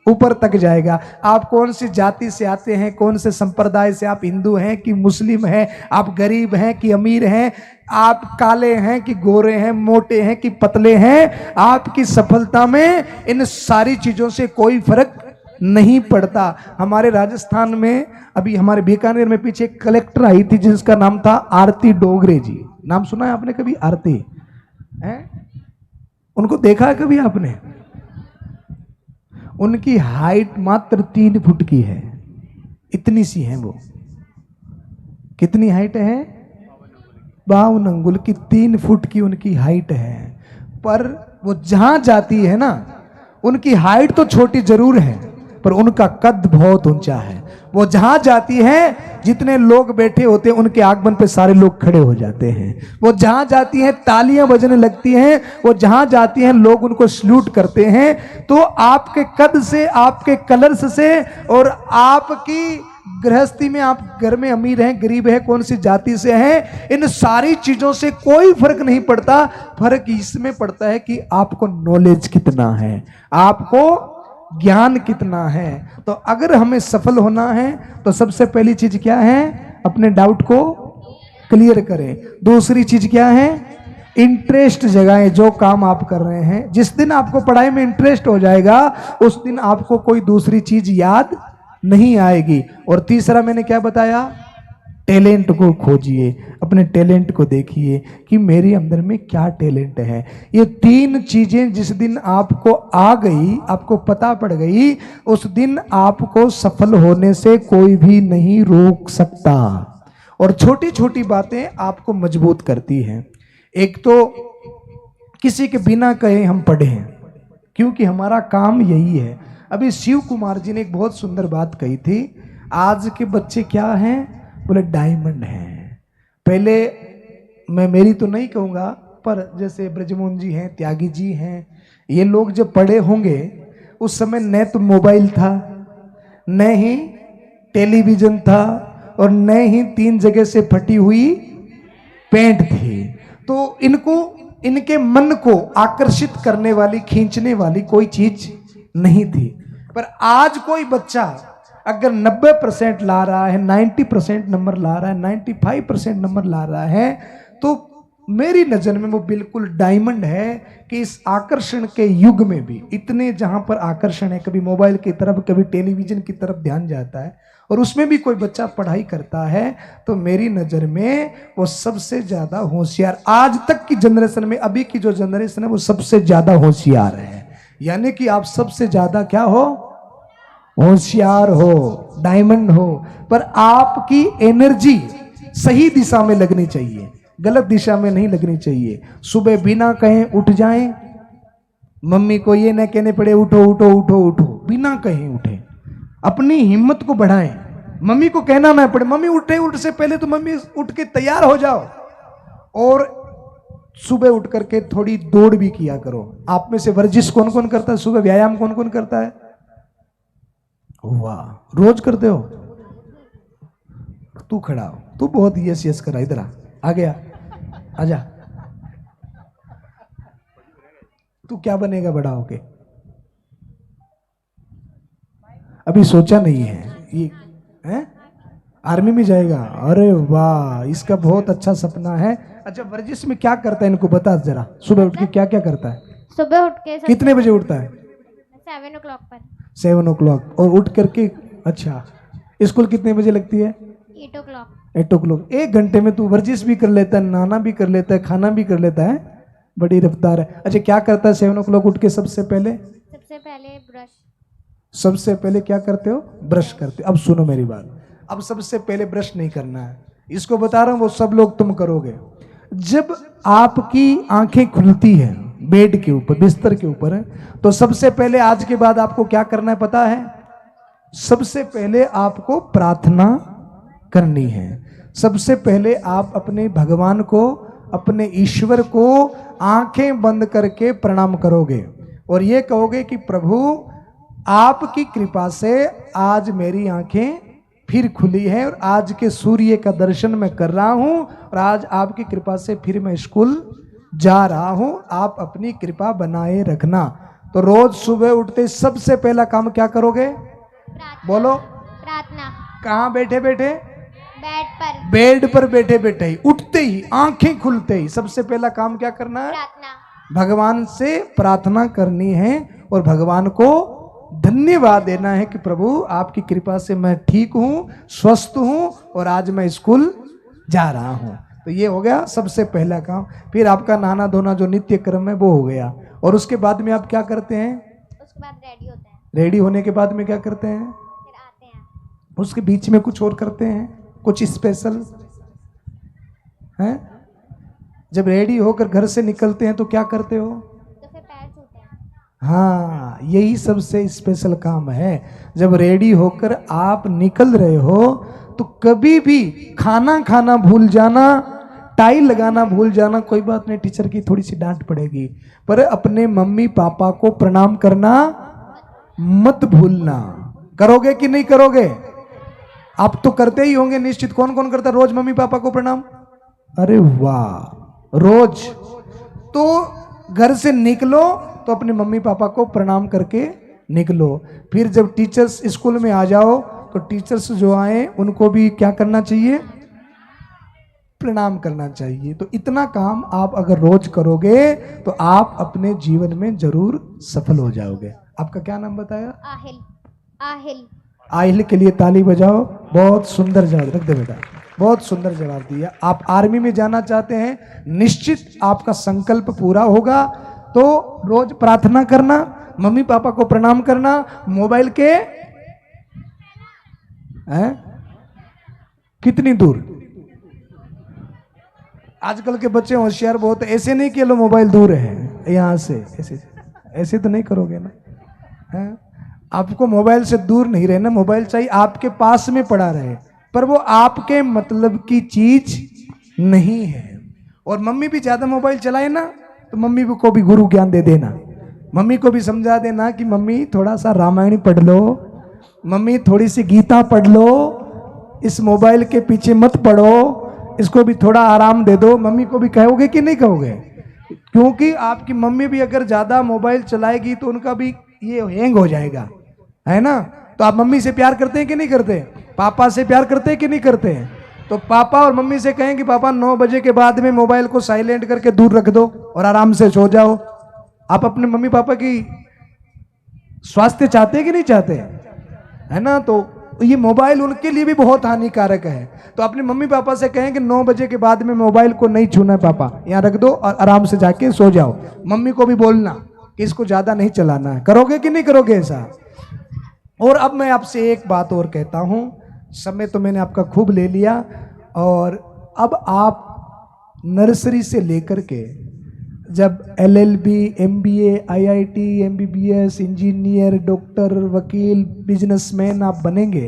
ऊपर तक जाएगा। आप कौन सी जाति से आते हैं, कौन से संप्रदाय से, आप हिंदू हैं कि मुस्लिम हैं, आप गरीब हैं कि अमीर हैं, आप काले हैं कि गोरे हैं, मोटे हैं कि पतले हैं, आपकी सफलता में इन सारी चीजों से कोई फर्क नहीं पड़ता। हमारे राजस्थान में अभी हमारे बीकानेर में पीछे एक कलेक्टर आई थी जिसका नाम था आरती डोगरे जी। नाम सुना है आपने कभी? आरती है, उनको देखा है कभी आपने? उनकी हाइट मात्र 3 फुट की है, इतनी सी है वो। कितनी हाइट है? 52 अंगुल की, 3 फुट की उनकी हाइट है। पर वो जहां जाती है ना, उनकी हाइट तो छोटी जरूर है पर उनका कद बहुत ऊंचा है। वो जहां जाती है, जितने लोग बैठे होते हैं उनके आगमन पे सारे लोग खड़े हो जाते हैं। वो जहां जाती हैं तालियां बजने लगती हैं, वो जहां जाती हैं लोग उनको सल्यूट करते हैं। तो आपके कद से, आपके कलर्स से और आपकी गृहस्थी में, आप घर में अमीर हैं गरीब है, कौन सी जाति से हैं, इन सारी चीजों से कोई फर्क नहीं पड़ता। फर्क इसमें पड़ता है कि आपको नॉलेज कितना है, आपको ज्ञान कितना है। तो अगर हमें सफल होना है तो सबसे पहली चीज क्या है? अपने डाउट को क्लियर करें। दूसरी चीज क्या है? इंटरेस्ट जगाएं जो काम आप कर रहे हैं। जिस दिन आपको पढ़ाई में इंटरेस्ट हो जाएगा, उस दिन आपको कोई दूसरी चीज याद नहीं आएगी। और तीसरा मैंने क्या बताया? टैलेंट को खोजिए, अपने टैलेंट को देखिए कि मेरे अंदर में क्या टैलेंट है। ये 3 चीजें जिस दिन आपको आ गई, आपको पता पड़ गई, उस दिन आपको सफल होने से कोई भी नहीं रोक सकता। और छोटी छोटी बातें आपको मजबूत करती हैं। एक तो किसी के बिना कहे हम पढ़े हैं, क्योंकि हमारा काम यही है। अभी शिव कुमार जी ने एक बहुत सुंदर बात कही थी, आज के बच्चे क्या हैं? बोले डायमंड हैं। पहले मैं मेरी तो नहीं कहूँगा, पर जैसे ब्रजमोहन जी हैं, त्यागी जी हैं, ये लोग जब पढ़े होंगे उस समय न तो मोबाइल था, न ही टेलीविजन था, और न ही 3 जगह से फटी हुई पैंट थी। तो इनको, इनके मन को आकर्षित करने वाली, खींचने वाली कोई चीज नहीं थी। पर आज कोई बच्चा अगर 90% ला रहा है, 90% नंबर ला रहा है, 95% नंबर ला रहा है, तो मेरी नजर में वो बिल्कुल डायमंड है। कि इस आकर्षण के युग में भी इतने जहां पर आकर्षण है, कभी मोबाइल की तरफ, कभी टेलीविजन की तरफ ध्यान जाता है, और उसमें भी कोई बच्चा पढ़ाई करता है, तो मेरी नजर में वो सबसे ज्यादा होशियार, आज तक की जनरेशन में, अभी की जो जनरेशन है वो सबसे ज्यादा होशियार है। यानी कि आप सबसे ज्यादा क्या हो? होशियार हो, डायमंड हो। पर आपकी एनर्जी सही दिशा में लगनी चाहिए, गलत दिशा में नहीं लगनी चाहिए। सुबह बिना कहे उठ जाएं, मम्मी को ये न कहने पड़े उठो उठो उठो उठो, बिना कहे उठे, अपनी हिम्मत को बढ़ाएं। मम्मी को कहना ना पड़े, मम्मी उठे, उठ से पहले तो मम्मी उठ के तैयार हो जाओ। और सुबह उठ करके थोड़ी दौड़ भी किया करो। आप में से वर्जिश कौन कौन करता है? सुबह व्यायाम कौन कौन करता है? वाह, रोज करते हो? तू खड़ा हो, तू बहुत यस यस करा, इधर आ गया, आजा। तू क्या बनेगा बड़ा होके? अभी सोचा नहीं है। ये है आर्मी में जाएगा? अरे वाह, इसका बहुत अच्छा सपना है। अच्छा, वर्जिश में क्या करता है इनको बता जरा। सुबह उठ के क्या क्या करता है? सुबह उठ के कितने बजे उठता है? 7 o'clock पर। 7 o'clock। और उठ करके अच्छा, स्कूल कितने बजे लगती है? 8 o'clock। 8 o'clock। 1 घंटे में तू वर्जिश भी कर लेता है, नहाना भी कर लेता है, खाना भी कर लेता है, बड़ी रफ्तार है। अच्छा, क्या करता है 7 o'clock उठ के? सबसे पहले ब्रश। सबसे पहले क्या करते हो? ब्रश करते हो। अब सुनो मेरी बात, अब सबसे पहले ब्रश नहीं करना है, इसको बता रहा हूं, वो सब लोग तुम करोगे। जब आपकी आंखें खुलती है बेड के ऊपर, बिस्तर के ऊपर है, तो सबसे पहले आज के बाद आपको क्या करना है पता है? सबसे पहले आपको प्रार्थना करनी है। सबसे पहले आप अपने भगवान को, अपने ईश्वर को आंखें बंद करके प्रणाम करोगे और ये कहोगे कि प्रभु आपकी कृपा से आज मेरी आंखें फिर खुली है और आज के सूर्य का दर्शन मैं कर रहा हूं और आज आपकी कृपा से फिर मैं स्कूल जा रहा हूं। आप अपनी कृपा बनाए रखना। तो रोज सुबह उठते सबसे पहला काम क्या करोगे? बोलो। प्रार्थना। कहाँ बैठे बैठे? बेड पर। बेड पर बैठे बैठे ही, उठते ही, आंखें खुलते ही सबसे पहला काम क्या करना है? प्रार्थना। भगवान से प्रार्थना करनी है और भगवान को धन्यवाद देना है कि प्रभु आपकी कृपा से मैं ठीक हूं, स्वस्थ हूं और आज मैं स्कूल जा रहा हूं। तो ये हो गया सबसे पहला काम। फिर आपका नहाना धोना जो नित्य कर्म है वो हो गया। और उसके बाद में आप क्या करते हैं? उसके बाद रेडी होते हैं। रेडी होने के बाद में क्या करते हैं? फिर आते हैं। उसके बीच में कुछ और करते हैं, कुछ स्पेशल है? जब रेडी होकर घर से निकलते हैं तो क्या करते हो? तो फिर पैर छूते हैं। हाँ, यही सबसे स्पेशल काम है। जब रेडी होकर आप निकल रहे हो तो कभी भी खाना खाना भूल जाना, टाई लगाना भूल जाना, कोई बात नहीं, टीचर की थोड़ी सी डांट पड़ेगी, पर अपने मम्मी पापा को प्रणाम करना मत भूलना। करोगे कि नहीं करोगे? आप तो करते ही होंगे निश्चित। कौन कौन करता रोज मम्मी पापा को प्रणाम? अरे वाह, रोज। तो घर से निकलो तो अपने मम्मी पापा को प्रणाम करके निकलो। फिर जब टीचर्स स्कूल में आ जाओ तो टीचर्स जो आए उनको भी क्या करना चाहिए? प्रणाम करना चाहिए। तो इतना काम आप अगर रोज करोगे तो आप अपने जीवन में जरूर सफल हो जाओगे। आपका क्या नाम बताया? आहिल। आहिल। आहिल के लिए ताली बजाओ। बहुत सुंदर जवाब, रख दे बेटा, बहुत सुंदर जवाब दिया। आप आर्मी में जाना चाहते हैं, निश्चित आपका संकल्प पूरा होगा। तो रोज प्रार्थना करना, मम्मी पापा को प्रणाम करना, मोबाइल के कितनी दूर? आजकल के बच्चे होशियार बहुत, ऐसे नहीं कि लो मोबाइल दूर है यहां से, ऐसे ऐसे तो नहीं करोगे ना है? आपको मोबाइल से दूर नहीं रहना, मोबाइल चाहिए आपके पास में पड़ा रहे, पर वो आपके मतलब की चीज नहीं है। और मम्मी भी ज्यादा मोबाइल चलाए ना तो मम्मी को भी गुरु ज्ञान दे देना। मम्मी को भी समझा देना कि मम्मी थोड़ा सा रामायण पढ़ लो, मम्मी थोड़ी सी गीता पढ़ लो, इस मोबाइल के पीछे मत पढ़ो, इसको भी थोड़ा आराम दे दो। मम्मी को भी कहोगे कि नहीं कहोगे? क्योंकि आपकी मम्मी भी अगर ज्यादा मोबाइल चलाएगी तो उनका भी ये हैंग हो जाएगा, है ना? तो आप मम्मी से प्यार करते हैं कि नहीं करते? पापा से प्यार करते हैं कि नहीं करते हैं? तो पापा और मम्मी से कहें कि पापा 9 बजे के बाद में मोबाइल को साइलेंट करके दूर रख दो और आराम से सो जाओ। आप अपने मम्मी पापा की स्वास्थ्य चाहते हैं कि नहीं चाहते? है ना? तो ये मोबाइल उनके लिए भी बहुत हानिकारक है। तो अपने मम्मी पापा से कहें कि 9 बजे के बाद में मोबाइल को नहीं छूना है पापा, यहाँ रख दो और आराम से जाके सो जाओ। मम्मी को भी बोलना कि इसको ज्यादा नहीं चलाना है। करोगे कि नहीं करोगे ऐसा? और अब मैं आपसे एक बात और कहता हूं, समय तो मैंने आपका खूब ले लिया, और अब आप नर्सरी से लेकर के जब LLB, MBA, IIT, MBBS, engineer, doctor, वकील, बिजनेसमैन आप बनेंगे,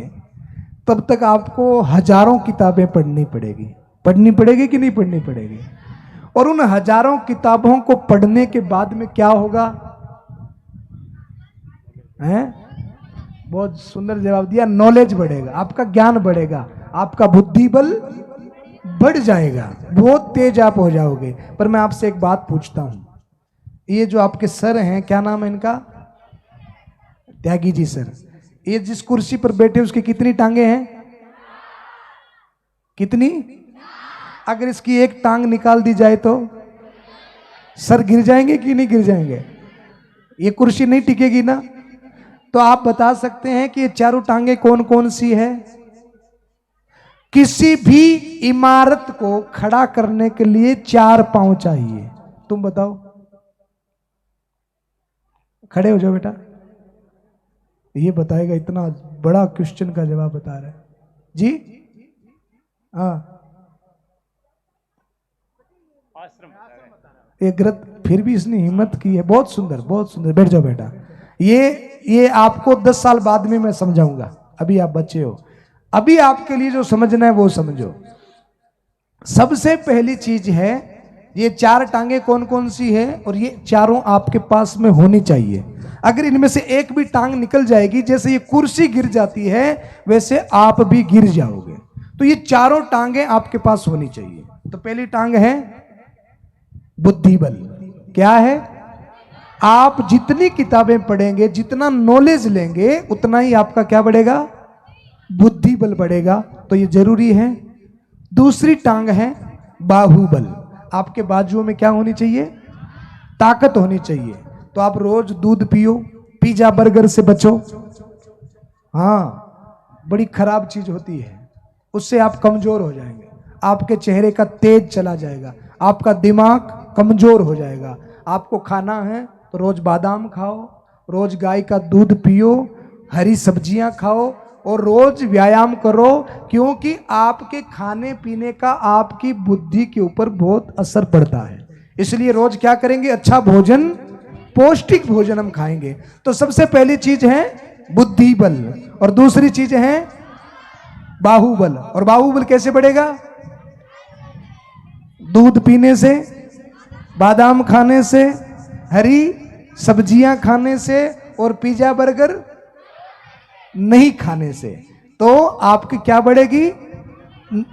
तब तक आपको हजारों किताबें पढ़नी पड़ेगी। पढ़नी पड़ेगी कि नहीं पढ़नी पड़ेगी? और उन हजारों किताबों को पढ़ने के बाद में क्या होगा? हैं? बहुत सुंदर जवाब दिया। नॉलेज बढ़ेगा, आपका ज्ञान बढ़ेगा, आपका बुद्धि बल बढ़ जाएगा, बहुत तेज आप हो जाओगे। पर मैं आपसे एक बात पूछता हूं, ये जो आपके सर हैं, क्या नाम है इनका? त्यागी जी सर। ये जिस कुर्सी पर बैठे उसकी कितनी टांगे हैं? कितनी? अगर इसकी एक टांग निकाल दी जाए तो सर गिर जाएंगे कि नहीं गिर जाएंगे? ये कुर्सी नहीं टिकेगी ना। तो आप बता सकते हैं कि ये चारों टांगे कौन कौन सी है? किसी भी इमारत को खड़ा करने के लिए 4 पांव चाहिए। तुम बताओ। खड़े हो जाओ बेटा। ये बताएगा, इतना बड़ा क्वेश्चन का जवाब बता रहा है जी। हाँ, एक ग्रत, फिर भी इसने हिम्मत की है। बहुत सुंदर, बहुत सुंदर। बैठ जाओ बेटा। ये आपको 10 साल बाद में मैं समझाऊंगा, अभी आप बच्चे हो। अभी आपके लिए जो समझना है वो समझो। सबसे पहली चीज है, ये 4 टांगे कौन कौन सी है, और ये चारों आपके पास में होनी चाहिए। अगर इनमें से एक भी टांग निकल जाएगी, जैसे ये कुर्सी गिर जाती है वैसे आप भी गिर जाओगे। तो ये चारों टांगे आपके पास होनी चाहिए। तो पहली टांग है बुद्धि बल। क्या है? आप जितनी किताबें पढ़ेंगे, जितना नॉलेज लेंगे, उतना ही आपका क्या बढ़ेगा? बुद्धि बल बढ़ेगा। तो ये जरूरी है। दूसरी टांग है बाहुबल। आपके बाजुओं में क्या होनी चाहिए? ताकत होनी चाहिए। तो आप रोज दूध पियो, पिज्जा बर्गर से बचो। हाँ, बड़ी खराब चीज होती है, उससे आप कमजोर हो जाएंगे, आपके चेहरे का तेज चला जाएगा, आपका दिमाग कमजोर हो जाएगा। आपको खाना है तो रोज बादाम खाओ, रोज गाय का दूध पियो, हरी सब्जियां खाओ और रोज व्यायाम करो, क्योंकि आपके खाने पीने का आपकी बुद्धि के ऊपर बहुत असर पड़ता है। इसलिए रोज क्या करेंगे? अच्छा भोजन, पौष्टिक भोजन हम खाएंगे। तो सबसे पहली चीज है बुद्धि बल और दूसरी चीज है बाहुबल। और बाहुबल कैसे बढ़ेगा? दूध पीने से, बादाम खाने से, हरी सब्जियां खाने से और पिज्जा बर्गर नहीं खाने से। तो आपकी क्या बढ़ेगी?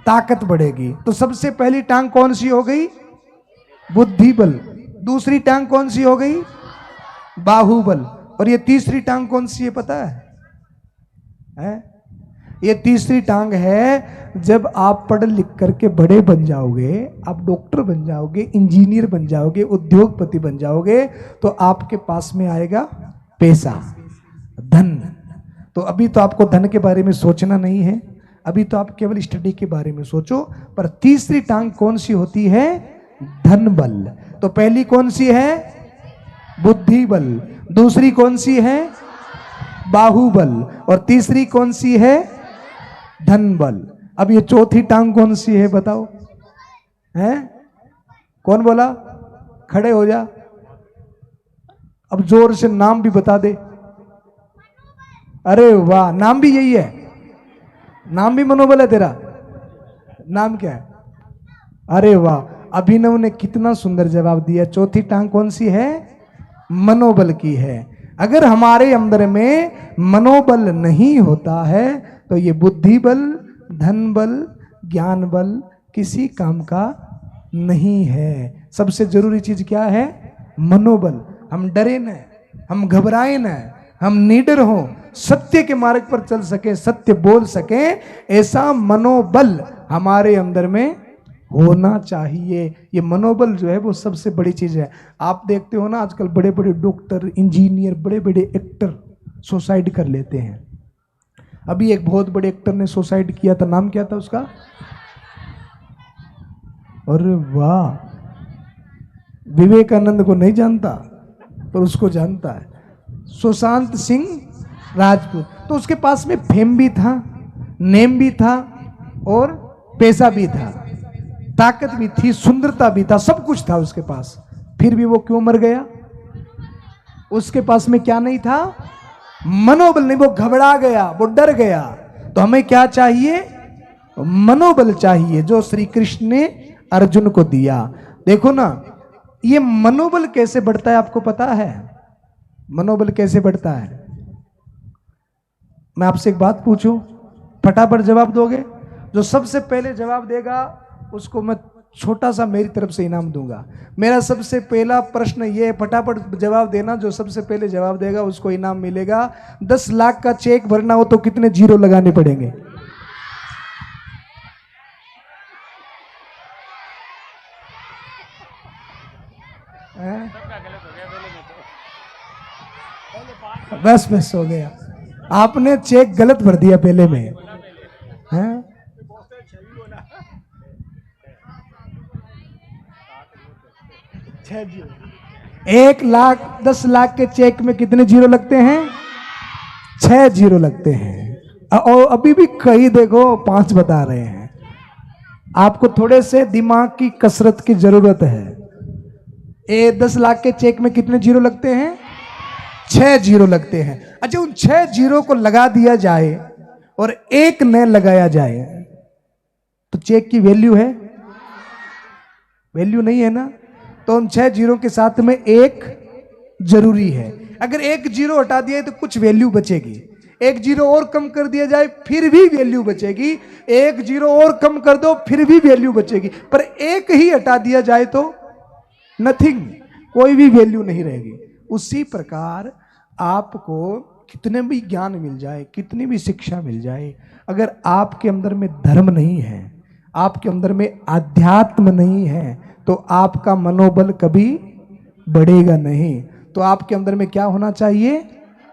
ताकत बढ़ेगी। तो सबसे पहली टांग कौन सी हो गई? बुद्धि बल। दूसरी टांग कौन सी हो गई? बाहुबल। और ये तीसरी टांग कौन सी है पता है? ये तीसरी टांग है, जब आप पढ़ लिख करके बड़े बन जाओगे, आप डॉक्टर बन जाओगे, इंजीनियर बन जाओगे, उद्योगपति बन जाओगे, तो आपके पास में आएगा पैसा, धन। तो अभी तो आपको धन के बारे में सोचना नहीं है, अभी तो आप केवल स्टडी के बारे में सोचो। पर तीसरी टांग कौन सी होती है? धन बल। तो पहली कौन सी है? बुद्धि बल। दूसरी कौन सी है? बाहुबल। और तीसरी कौन सी है? धन बल। अब ये चौथी टांग कौन सी है बताओ? हैं? कौन बोला? खड़े हो जा। अब जोर से नाम भी बता दे। अरे वाह, नाम भी यही है? नाम भी मनोबल है तेरा? नाम क्या है? अरे वाह, अभिनव ने कितना सुंदर जवाब दिया। चौथी टांग कौन सी है? मनोबल की है। अगर हमारे अंदर में मनोबल नहीं होता है तो ये बुद्धि बल, धन बल, ज्ञान बल किसी काम का नहीं है। सबसे जरूरी चीज क्या है? मनोबल। हम डरे न, हम घबराए न, हम निडर हों, सत्य के मार्ग पर चल सके, सत्य बोल सके, ऐसा मनोबल हमारे अंदर में होना चाहिए। ये मनोबल जो है वो सबसे बड़ी चीज है। आप देखते हो ना आजकल बड़े बड़े डॉक्टर, इंजीनियर, बड़े बड़े एक्टर सुसाइड कर लेते हैं। अभी एक बहुत बड़े एक्टर ने सुसाइड किया था, नाम क्या था उसका? अरे वाह, विवेकानंद को नहीं जानता पर उसको जानता है, सुशांत सिंह राजपूत। तो उसके पास में फेम भी था, नेम भी था और पैसा भी था, ताकत भी थी, सुंदरता भी था, सब कुछ था उसके पास। फिर भी वो क्यों मर गया? उसके पास में क्या नहीं था? मनोबल नहीं। वो घबरा गया, वो डर गया। तो हमें क्या चाहिए? मनोबल चाहिए, जो श्री कृष्ण ने अर्जुन को दिया। देखो ना, ये मनोबल कैसे बढ़ता है आपको पता है? मनोबल कैसे बढ़ता है? मैं आपसे एक बात पूछूं, फटाफट जवाब दोगे? जो सबसे पहले जवाब देगा उसको मैं छोटा सा मेरी तरफ से इनाम दूंगा। मेरा सबसे पहला प्रश्न ये है, फटाफट जवाब देना। जो सबसे पहले जवाब देगा उसको इनाम मिलेगा। 10 लाख का चेक भरना हो तो कितने जीरो लगाने पड़ेंगे? बस हो गया। आपने चेक गलत भर दिया पहले में, हैं? 1 लाख 10 लाख के चेक में कितने जीरो लगते हैं? 6 जीरो लगते हैं। और अभी भी कई देखो 5 बता रहे हैं। आपको थोड़े से दिमाग की कसरत की जरूरत है। 10 लाख के चेक में कितने जीरो लगते हैं? 6 जीरो लगते हैं। अच्छा, उन 6 जीरो को लगा दिया जाए और एक न लगाया जाए तो चेक की वैल्यू है? वैल्यू नहीं है ना। तो उन 6 जीरो के साथ में एक जरूरी है। अगर एक जीरो हटा दिया तो कुछ वैल्यू बचेगी, एक जीरो और कम कर दिया जाए फिर भी वैल्यू बचेगी, एक जीरो और कम कर दो फिर भी वैल्यू बचेगी, पर एक ही हटा दिया जाए तो नथिंग, कोई भी वैल्यू नहीं रहेगी। उसी प्रकार आपको कितने भी ज्ञान मिल जाए, कितनी भी शिक्षा मिल जाए, अगर आपके अंदर में धर्म नहीं है, आपके अंदर में आध्यात्म नहीं है, तो आपका मनोबल कभी बढ़ेगा नहीं। तो आपके अंदर में क्या होना चाहिए?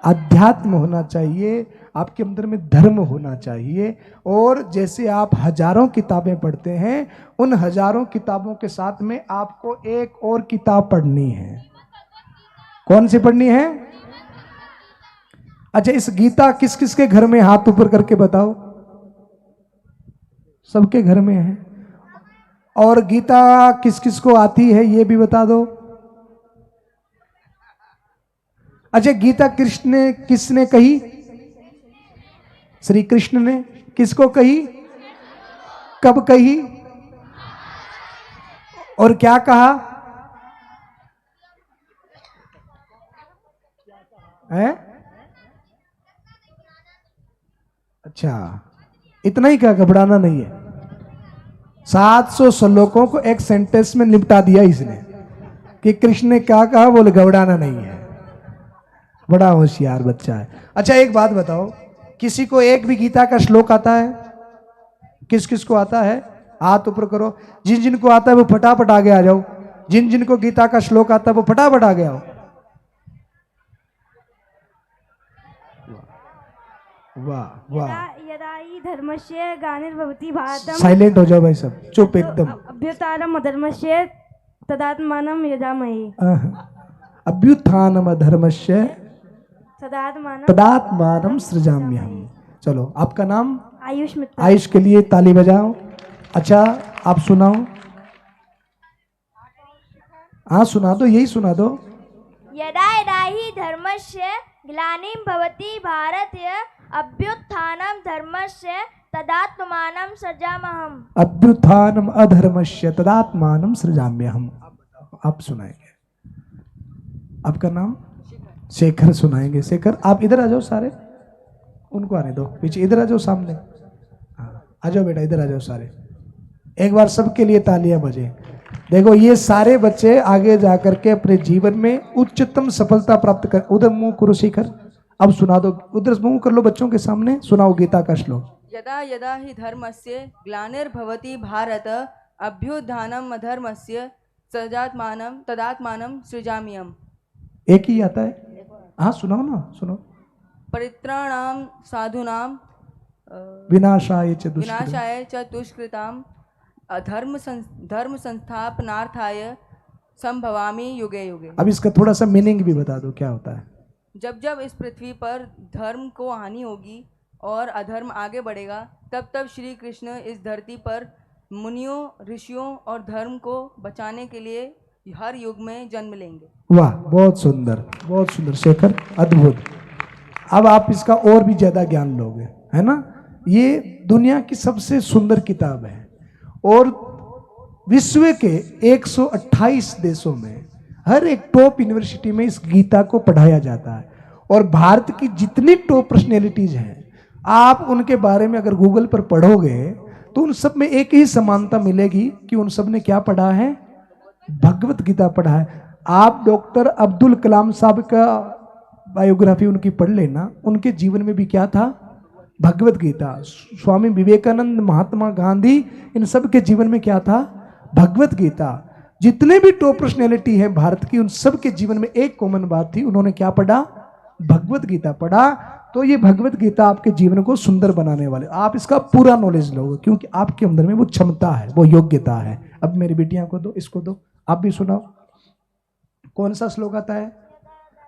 अध्यात्म होना चाहिए, आपके अंदर में धर्म होना चाहिए। और जैसे आप हजारों किताबें पढ़ते हैं, उन हजारों किताबों के साथ में आपको एक और किताब पढ़नी है। कौन सी पढ़नी है? अच्छा, इस गीता किस किस के घर में, हाथ ऊपर करके बताओ। सबके घर में है। और गीता किस किस को आती है ये भी बता दो। अच्छा, गीता कृष्ण ने किसने कही? श्री कृष्ण ने। किसको कही? कब कही और क्या कहा है? अच्छा, इतना ही क्या, घबराना नहीं है। 700 श्लोकों को एक सेंटेंस में निपटा दिया इसने कि कृष्ण ने क्या कहा, बोले घबराना नहीं है। बड़ा होशियार बच्चा है। अच्छा, एक बात बताओ, किसी को एक भी गीता का श्लोक आता है? किस किस को आता है? हाथ ऊपर करो। जिन जिन को आता है वो फटाफट आगे आ जाओ। जिन जिन को गीता का श्लोक आता है वो फटाफट आगे आओ। वाह वाह। यदा हि धर्मस्य ग्लानिर्भवति भारतम। साइलेंट हो जाओ भाई सब, चुप एकदम। अभ्युत्थानम् अधर्मस्य तदात्मानं यजामहे। अभ्युत्थानम् अधर्मस्य तदात्मानं तदात्मानं सृजाम्यहम्। चलो, आपका नाम? आयुष मित्तल। आयुष के लिए ताली बजाओ। अच्छा, आप सुनाओ। हाँ सुना दो, यही सुना दो। यदा यदा हि धर्मस्य ग्लानिं भवति भारतस्य अभ्युत्थानं धर्मस्य तदात्मानं सृजाम्यहम्। अभ्युत्थानम् अधर्मस्य तदात्मानं सृजाम्यहम्। आप सुनाएंगे। आपका नाम? शेखर सुनाएंगे। शेखर, आप इधर आ जाओ सारे, उनको आने दो पीछे। इधर आ जाओ सामने। हाँ, आ जाओ बेटा, इधर आ जाओ सारे। एक बार सबके लिए तालियां बजे। देखो, ये सारे बच्चे आगे जाकर के अपने जीवन में उच्चतम सफलता प्राप्त कर। उधर मुंह करो शेखर, अब सुना दो। उधर मुंह कर लो बच्चों के सामने, सुनाओ गीता का श्लोक। यदा यदा हि धर्मस्य ग्लानिर्भवति भारत अभ्युत्थानम् अधर्मस्य सृजात्मानं तदात्मानं सृजाम्यहम्। एक ही आता है? हाँ सुनाओ ना, सुनो। परित्राणां साधूनां विनाशाय च दुष्कृतां धर्म संस्थापनार्थाय संभवामि युगे युगे। अब इसका थोड़ा सा मीनिंग भी बता दो, क्या होता है? जब जब इस पृथ्वी पर धर्म को हानि होगी और अधर्म आगे बढ़ेगा, तब तब श्री कृष्ण इस धरती पर मुनियों, ऋषियों और धर्म को बचाने के लिए हर युग में जन्म लेंगे। वाह, बहुत सुंदर, बहुत सुंदर शेखर, अद्भुत। अब आप इसका और भी ज्यादा ज्ञान लोगे, है ना। ये दुनिया की सबसे सुंदर किताब है और विश्व के 128 देशों में हर एक टॉप यूनिवर्सिटी में इस गीता को पढ़ाया जाता है। और भारत की जितनी टॉप पर्सनैलिटीज हैं, आप उनके बारे में अगर गूगल पर पढ़ोगे तो उन सब में एक ही समानता मिलेगी कि उन सब ने क्या पढ़ा है? भगवत गीता पढ़ा है। आप डॉक्टर अब्दुल कलाम साहब का बायोग्राफी उनकी पढ़ लेना, उनके जीवन में भी क्या था? भगवत गीता। स्वामी विवेकानंद, महात्मा गांधी, इन सब के जीवन में क्या था? भगवत गीता। जितने भी टॉप पर्सनैलिटी है भारत की, उन सब के जीवन में एक कॉमन बात थी, उन्होंने क्या पढ़ा? भगवत गीता पढ़ा। तो ये भगवत गीता आपके जीवन को सुंदर बनाने वाले, आप इसका पूरा नॉलेज लोगे क्योंकि आपके अंदर में वो क्षमता है, वो योग्यता है। अब मेरी बेटियां को दो, इसको दो, आप भी सुनाओ। कौन सा श्लोक आता है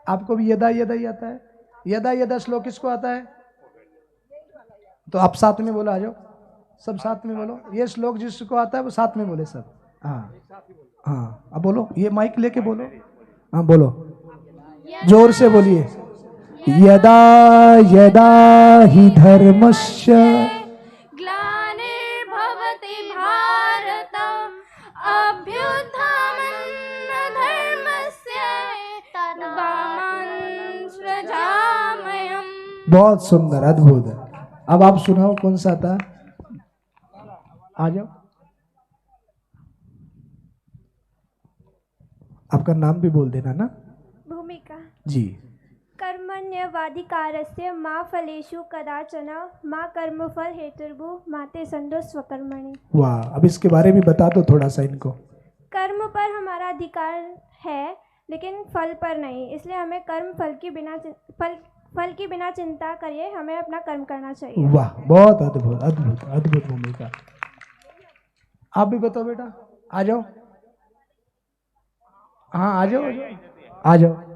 आपको? भी यदा यदा ही आता है। यदा यदा श्लोक किसको आता है? तो आप साथ में बोलो, आ जाओ सब साथ में बोलो। ये श्लोक जिसको आता है वो साथ में बोले सब। हाँ हाँ, अब बोलो, ये माइक लेके बोलो। हाँ बोलो। जोर से बोलिए। यदा यदा हि धर्मस्य ग्लानिर्भवति भारत अभ्युत्थानमधर्मस्य तदात्मानं सृजाम्यहम्। बहुत सुंदर, अद्भुत। अब आप सुनाओ कौन सा था। आ जाओ। आपका नाम भी बोल देना ना। भूमिका। जी। कर्मण्यवाधिकारस्य मा फलेषु कदाचन मा कर्मफल हेतुर्भुः माते संदो स्वकर्मणि। वाह, अब इसके बारे में बता दो थोड़ा सा इनको। कर्म पर हमारा अधिकार है लेकिन फल पर नहीं, इसलिए हमें कर्म फल की बिना चिंता करिए हमें अपना कर्म करना चाहिए। वाह, बहुत अद्भुत अद्भुत अद्भुत भूमिका। आप भी बताओ बेटा, आ जाओ। हाँ आ जाओ, आ जाओ।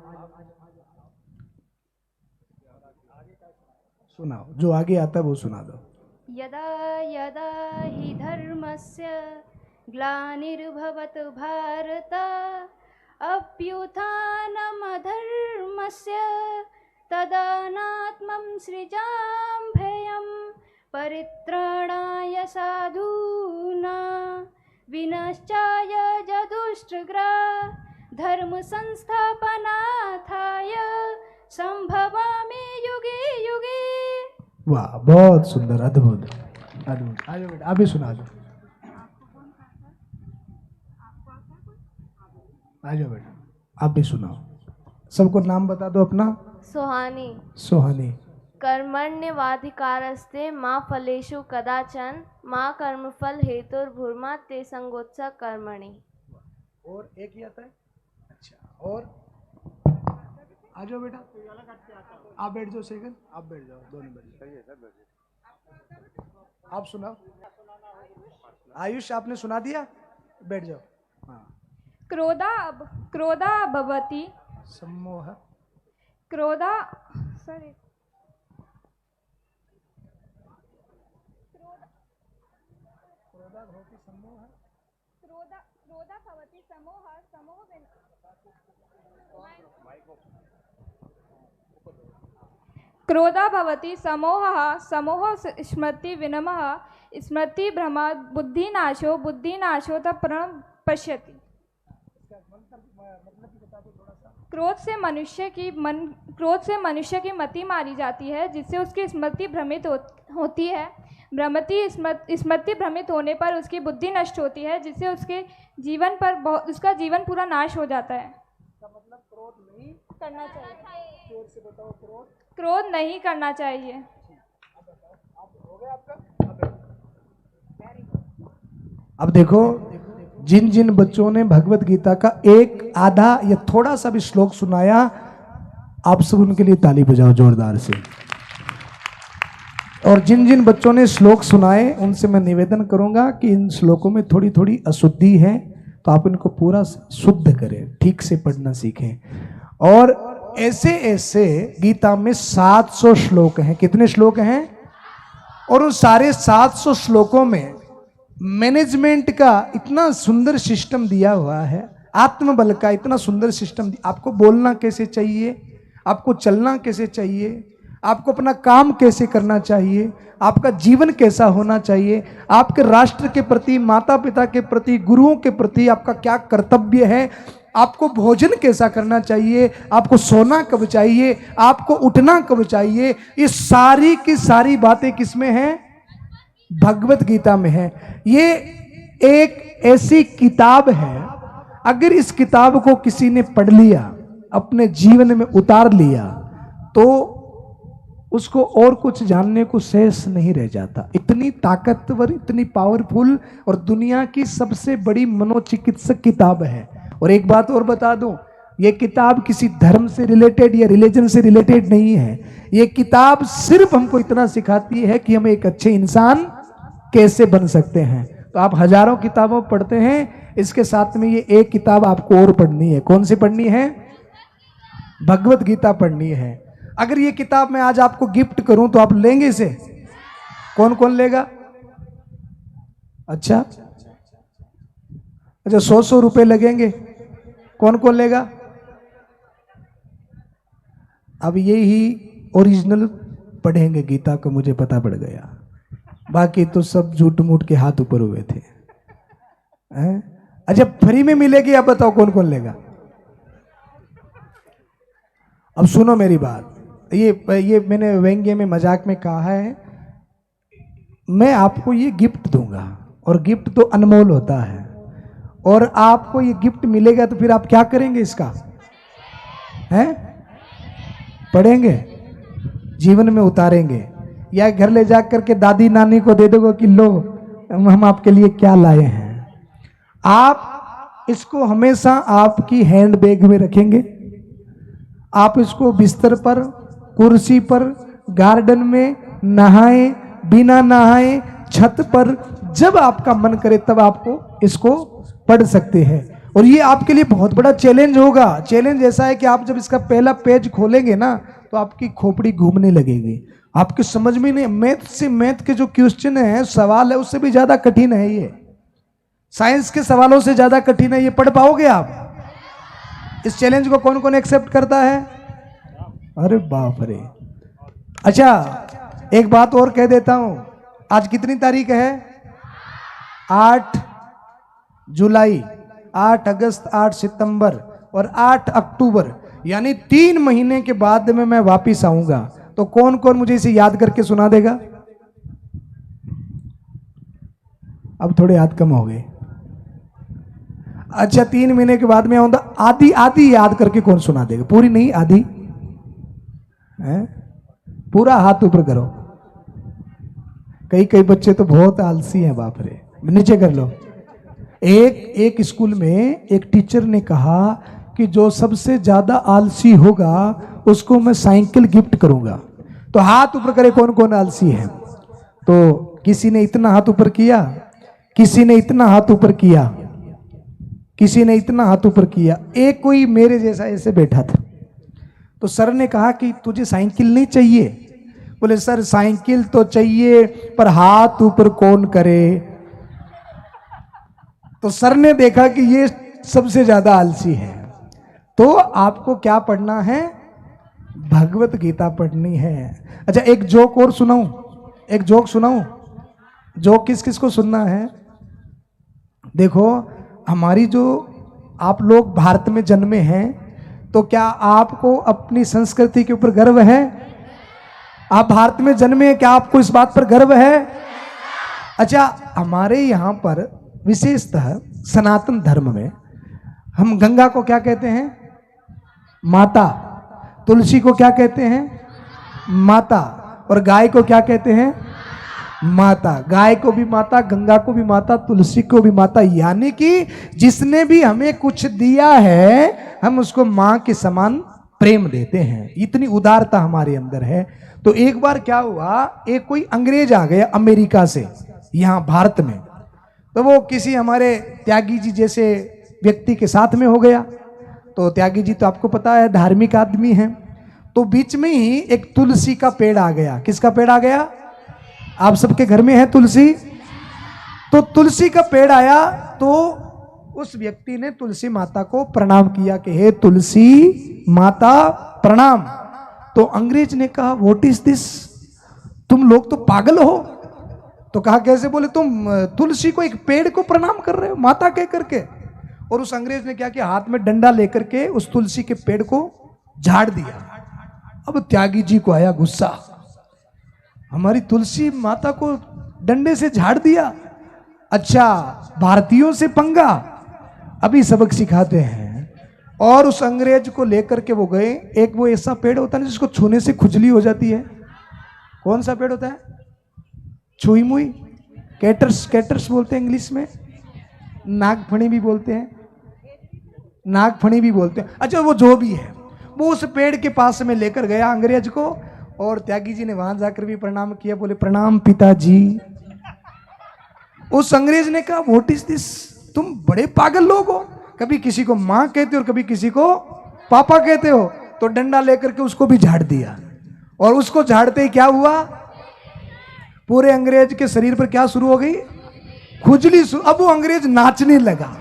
सुनाओ, जो आगे आता है वो सुना दो। यदा यदा हि धर्मस्य ग्लानिर्भवति भारत अभ्युत्थानमधर्मस्य तदात्मानं सृजाम्यहम्। परित्राणाय साधूनां विनाशाय दुष्कृता धर्म संस्थापनार्थाय संभवामि युगे युगे। वाह, बहुत सुंदर, अद्भुत अद्भुत। आ जाओ बेटा, आप भी सुना दो। आ जाओ बेटा, आप भी सुनाओ। सबको नाम बता दो अपना। सुहानी। सुहानी। कर्मण्यवाधिकारस्ते माँ फलेषु कदाचन माँ कर्मफल हेतुर्भुर्मा ते संगोत्सव कर्मणि। और एक ही आता है। अच्छा, और आ जाओ बेटा, आप बैठ जाओ। सेकंड आप बैठ जाओ, दोनों बैठ जाओ। आप सुनाओ। आयुष आपने सुना दिया, बैठ जाओ। हाँ। क्रोधा भवति सम्मोह। क्रोधा सॉरी क्रोधा भवति समोह क्रोधा भवति समोहः समोह स्मृति विनमः स्मृति भ्रमा बुद्धिनाशो तप्रणं पश्यति। क्रोध से मनुष्य की मति मारी जाती है जिससे उसकी स्मृति भ्रमित होती है। स्मृति भ्रमित होने पर उसकी बुद्धि नष्ट होती है जिससे उसके जीवन पर उसका जीवन पूरा नाश हो जाता है। मतलब क्रोध नहीं करना चाहिए। जोर से बताओ, क्रोध नहीं करना चाहिए। अब देखो, जिन जिन बच्चों ने भगवत गीता का एक आधा या थोड़ा सा भी श्लोक सुनाया, आप सब उनके लिए ताली बजाओ जोरदार से। और जिन जिन बच्चों ने श्लोक सुनाए उनसे मैं निवेदन करूंगा कि इन श्लोकों में थोड़ी थोड़ी अशुद्धि है, तो आप इनको पूरा शुद्ध करें, ठीक से पढ़ना सीखें। और ऐसे ऐसे गीता में 700 श्लोक हैं। कितने श्लोक हैं? और उन सारे 700 श्लोकों में मैनेजमेंट का इतना सुंदर सिस्टम दिया हुआ है, आत्मबल का इतना सुंदर सिस्टम। आपको बोलना कैसे चाहिए, आपको चलना कैसे चाहिए, आपको अपना काम कैसे करना चाहिए, आपका जीवन कैसा होना चाहिए, आपके राष्ट्र के प्रति, माता पिता के प्रति, गुरुओं के प्रति आपका क्या कर्तव्य है, आपको भोजन कैसा करना चाहिए, आपको सोना कब चाहिए, आपको उठना कब चाहिए, ये सारी की सारी बातें किसमें हैं? भगवत गीता में है। ये एक ऐसी किताब है, अगर इस किताब को किसी ने पढ़ लिया, अपने जीवन में उतार लिया, तो उसको और कुछ जानने को शेष नहीं रह जाता। इतनी ताकतवर, इतनी पावरफुल और दुनिया की सबसे बड़ी मनोचिकित्सक किताब है। और एक बात और बता दूं, ये किताब किसी धर्म से रिलेटेड या रिलीजन से रिलेटेड नहीं है। ये किताब सिर्फ हमको इतना सिखाती है कि हम एक अच्छे इंसान कैसे बन सकते हैं। तो आप हजारों किताबों पढ़ते हैं, इसके साथ में ये एक किताब आपको और पढ़नी है। कौन सी पढ़नी है? भगवत गीता पढ़नी है। अगर ये किताब मैं आज आपको गिफ्ट करूं तो आप लेंगे इसे? कौन कौन लेगा? अच्छा 100-100 रुपए लगेंगे, कौन कौन लेगा? अब यही ओरिजिनल पढ़ेंगे गीता को, मुझे पता पड़ गया, बाकी तो सब झूठ मूठ के हाथ ऊपर हुए थे। अच्छा फ्री में मिलेगी, अब बताओ कौन कौन लेगा? अब सुनो मेरी बात, ये मैंने व्यंग्य में मजाक में कहा है, मैं आपको ये गिफ्ट दूंगा और गिफ्ट तो अनमोल होता है, और आपको ये गिफ्ट मिलेगा तो फिर आप क्या करेंगे इसका? हैं? पढ़ेंगे, जीवन में उतारेंगे, या घर ले जा करके दादी नानी को दे दोगे कि लो हम आपके लिए क्या लाए हैं। आप इसको हमेशा आपकी हैंड बैग में रखेंगे, आप इसको बिस्तर पर, कुर्सी पर, गार्डन में, नहाए बिना नहाए, छत पर, जब आपका मन करे तब आपको इसको पढ़ सकते हैं। और ये आपके लिए बहुत बड़ा चैलेंज होगा। चैलेंज ऐसा है कि आप जब इसका पहला पेज खोलेंगे ना तो आपकी खोपड़ी घूमने लगेगी, आपके समझ में नहीं। मैथ के जो क्वेश्चन है, सवाल है, उससे भी ज्यादा कठिन है ये, साइंस के सवालों से ज्यादा कठिन है। ये पढ़ पाओगे आप? इस चैलेंज को कौन कौन एक्सेप्ट करता है? अरे बाप रे। अच्छा एक बात और कह देता हूं, आज कितनी तारीख है? 8 जुलाई, 8 अगस्त, 8 सितंबर और 8 अक्टूबर, यानी 3 महीने के बाद में मैं वापिस आऊंगा। तो कौन कौन मुझे इसे याद करके सुना देगा? अब थोड़े हाथ कम हो गए। अच्छा 3 महीने के बाद में आऊंगा, आधी आधी याद करके कौन सुना देगा? पूरी नहीं, आधी है? पूरा हाथ ऊपर करो। कई बच्चे तो बहुत आलसी हैं, बाप रे। नीचे कर लो। एक स्कूल में एक टीचर ने कहा कि जो सबसे ज्यादा आलसी होगा उसको मैं साइकिल गिफ्ट करूंगा। तो हाथ ऊपर करे कौन कौन आलसी है। तो किसी ने इतना हाथ ऊपर किया, किसी ने इतना हाथ ऊपर किया, किसी ने इतना हाथ ऊपर किया। एक कोई मेरे जैसा ऐसे बैठा था, तो सर ने कहा कि तुझे साइकिल नहीं चाहिए? बोले सर साइकिल तो चाहिए पर हाथ ऊपर कौन करे। तो सर ने देखा कि ये सबसे ज्यादा आलसी है। तो आपको क्या पढ़ना है? भगवत गीता पढ़नी है। अच्छा एक जोक और सुनाऊं, एक जोक सुनाऊं। जोक किस किस को सुनना है? देखो हमारी जो आप लोग भारत में जन्मे हैं, तो क्या आपको अपनी संस्कृति के ऊपर गर्व है? आप भारत में जन्मे हैं, क्या आपको इस बात पर गर्व है? अच्छा हमारे यहाँ पर विशेषतः सनातन धर्म में हम गंगा को क्या कहते हैं? माता। तुलसी को क्या कहते हैं? माता। और गाय को क्या कहते हैं? माता। गाय को भी माता, गंगा को भी माता, तुलसी को भी माता। यानी कि जिसने भी हमें कुछ दिया है हम उसको मां के समान प्रेम देते हैं। इतनी उदारता हमारे अंदर है। तो एक बार क्या हुआ, एक कोई अंग्रेज आ गया अमेरिका से यहां भारत में। तो वो किसी हमारे त्यागी जी जैसे व्यक्ति के साथ में हो गया। तो त्यागी जी तो आपको पता है धार्मिक आदमी हैं। तो बीच में ही एक तुलसी का पेड़ आ गया। किसका पेड़ आ गया? आप सबके घर में है तुलसी। तो तुलसी का पेड़ आया तो उस व्यक्ति ने तुलसी माता को प्रणाम किया कि हे तुलसी माता प्रणाम। तो अंग्रेज ने कहा व्हाट इज दिस, तुम लोग तो पागल हो। तो कहा कैसे? बोले तुम तुलसी को, एक पेड़ को प्रणाम कर रहे हो माता कह करके। और उस अंग्रेज ने क्या किया, हाथ में डंडा लेकर के उस तुलसी के पेड़ को झाड़ दिया। अब त्यागी जी को आया गुस्सा, हमारी तुलसी माता को डंडे से झाड़ दिया। अच्छा भारतीयों से पंगा, अभी सबक सिखाते हैं। और उस अंग्रेज को लेकर के वो गए। एक वो ऐसा पेड़ होता है जिसको छूने से खुजली हो जाती है। कौन सा पेड़ होता है? छुई मुई, कैटर्स, कैटर्स बोलते हैं इंग्लिश में, नागफणी भी बोलते हैं, नागफणी भी बोलते हैं। अच्छा वो जो भी है, वो उस पेड़ के पास में लेकर गया अंग्रेज को। और त्यागी जी ने वहां जाकर भी प्रणाम किया। बोले प्रणाम पिताजी। उस अंग्रेज ने कहा व्हाट इज दिस, तुम बड़े पागल लोग हो, कभी किसी को मां कहते हो और कभी किसी को पापा कहते हो। तो डंडा लेकर के उसको भी झाड़ दिया। और उसको झाड़ते ही क्या हुआ, पूरे अंग्रेज के शरीर पर क्या शुरू हो गई? खुजली। अब वो अंग्रेज नाचने लगा।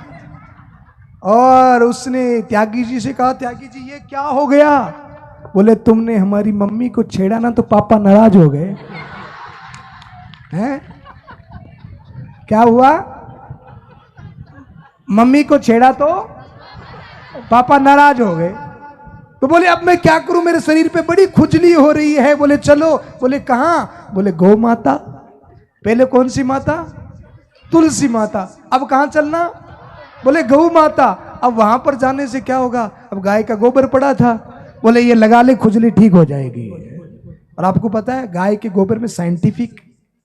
और उसने त्यागी जी से कहा त्यागी जी ये क्या हो गया? बोले तुमने हमारी मम्मी को छेड़ा ना तो पापा नाराज हो गए हैं। क्या हुआ? मम्मी को छेड़ा तो पापा नाराज हो गए। तो बोले अब मैं क्या करूं, मेरे शरीर पे बड़ी खुजली हो रही है। बोले चलो। बोले कहां? बोले गौ माता। पहले कौन सी माता? तुलसी माता। अब कहां चलना? बोले गौ माता। अब वहां पर जाने से क्या होगा? अब गाय का गोबर पड़ा था, बोले ये लगा ले, खुजली ठीक हो जाएगी। और आपको पता है गाय के गोबर में साइंटिफिक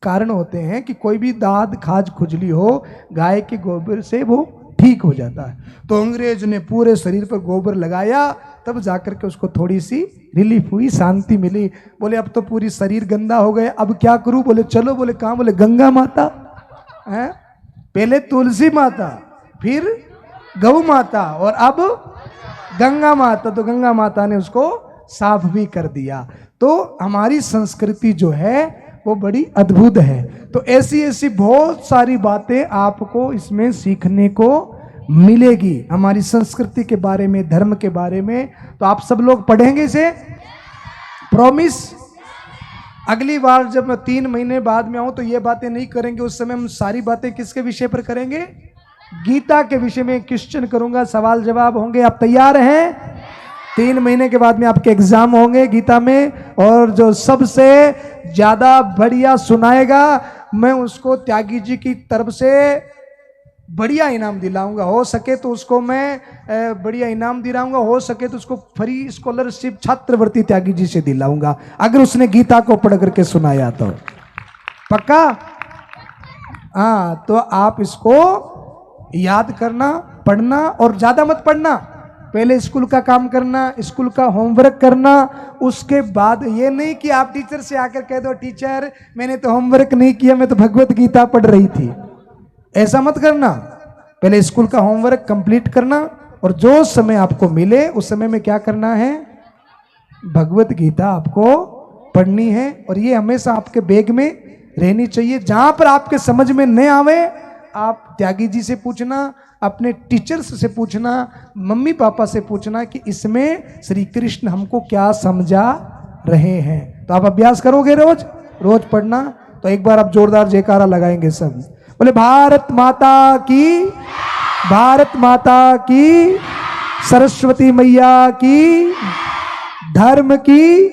कारण होते हैं कि कोई भी दाद खाज खुजली हो, गाय के गोबर से वो ठीक हो जाता है। तो अंग्रेज ने पूरे शरीर पर गोबर लगाया, तब जाकर के उसको थोड़ी सी रिलीफ हुई, शांति मिली। बोले अब तो पूरी शरीर गंदा हो गया, अब क्या करूं? बोले चलो। बोले कहां? बोले गंगा माता है। पहले तुलसी माता, फिर गौ माता और अब गंगा माता। तो गंगा माता ने उसको साफ भी कर दिया। तो हमारी संस्कृति जो है वो बड़ी अद्भुत है। तो ऐसी ऐसी बहुत सारी बातें आपको इसमें सीखने को मिलेगी, हमारी संस्कृति के बारे में, धर्म के बारे में। तो आप सब लोग पढ़ेंगे इसे, प्रॉमिस। अगली बार जब मैं 3 महीने बाद में आऊं तो ये बातें नहीं करेंगे, उस समय हम सारी बातें किसके विषय पर करेंगे? गीता के विषय में क्वेश्चन करूंगा, सवाल जवाब होंगे। आप तैयार हैं? 3 महीने के बाद में आपके एग्जाम होंगे गीता में, और जो सबसे ज्यादा बढ़िया सुनाएगा मैं उसको त्यागी जी की तरफ से बढ़िया इनाम दिलाऊंगा। हो सके तो उसको मैं बढ़िया इनाम दिलाऊंगा, हो सके तो उसको फ्री स्कॉलरशिप छात्रवृत्ति त्यागी जी से दिलाऊंगा, अगर उसने गीता को पढ़ करके सुनाया तो। पक्का? हाँ, तो आप इसको याद करना, पढ़ना, और ज्यादा मत पढ़ना। पहले स्कूल का काम करना, स्कूल का होमवर्क करना, उसके बाद ये नहीं कि आप टीचर से आकर कह दो टीचर मैंने तो होमवर्क नहीं किया, मैं तो भगवत गीता पढ़ रही थी। ऐसा मत करना। पहले स्कूल का होमवर्क कंप्लीट करना, और जो समय आपको मिले उस समय में क्या करना है? भगवत गीता आपको पढ़नी है, और ये हमेशा आपके बैग में रहनी चाहिए। जहां पर आपके समझ में नहीं आवे आप त्यागी जी से पूछना, अपने टीचर्स से पूछना, मम्मी पापा से पूछना कि इसमें श्री कृष्ण हमको क्या समझा रहे हैं। तो आप अभ्यास करोगे, रोज रोज पढ़ना। तो एक बार आप जोरदार जयकारा लगाएंगे सब, बोले भारत माता की, भारत माता की, सरस्वती मैया की, धर्म की,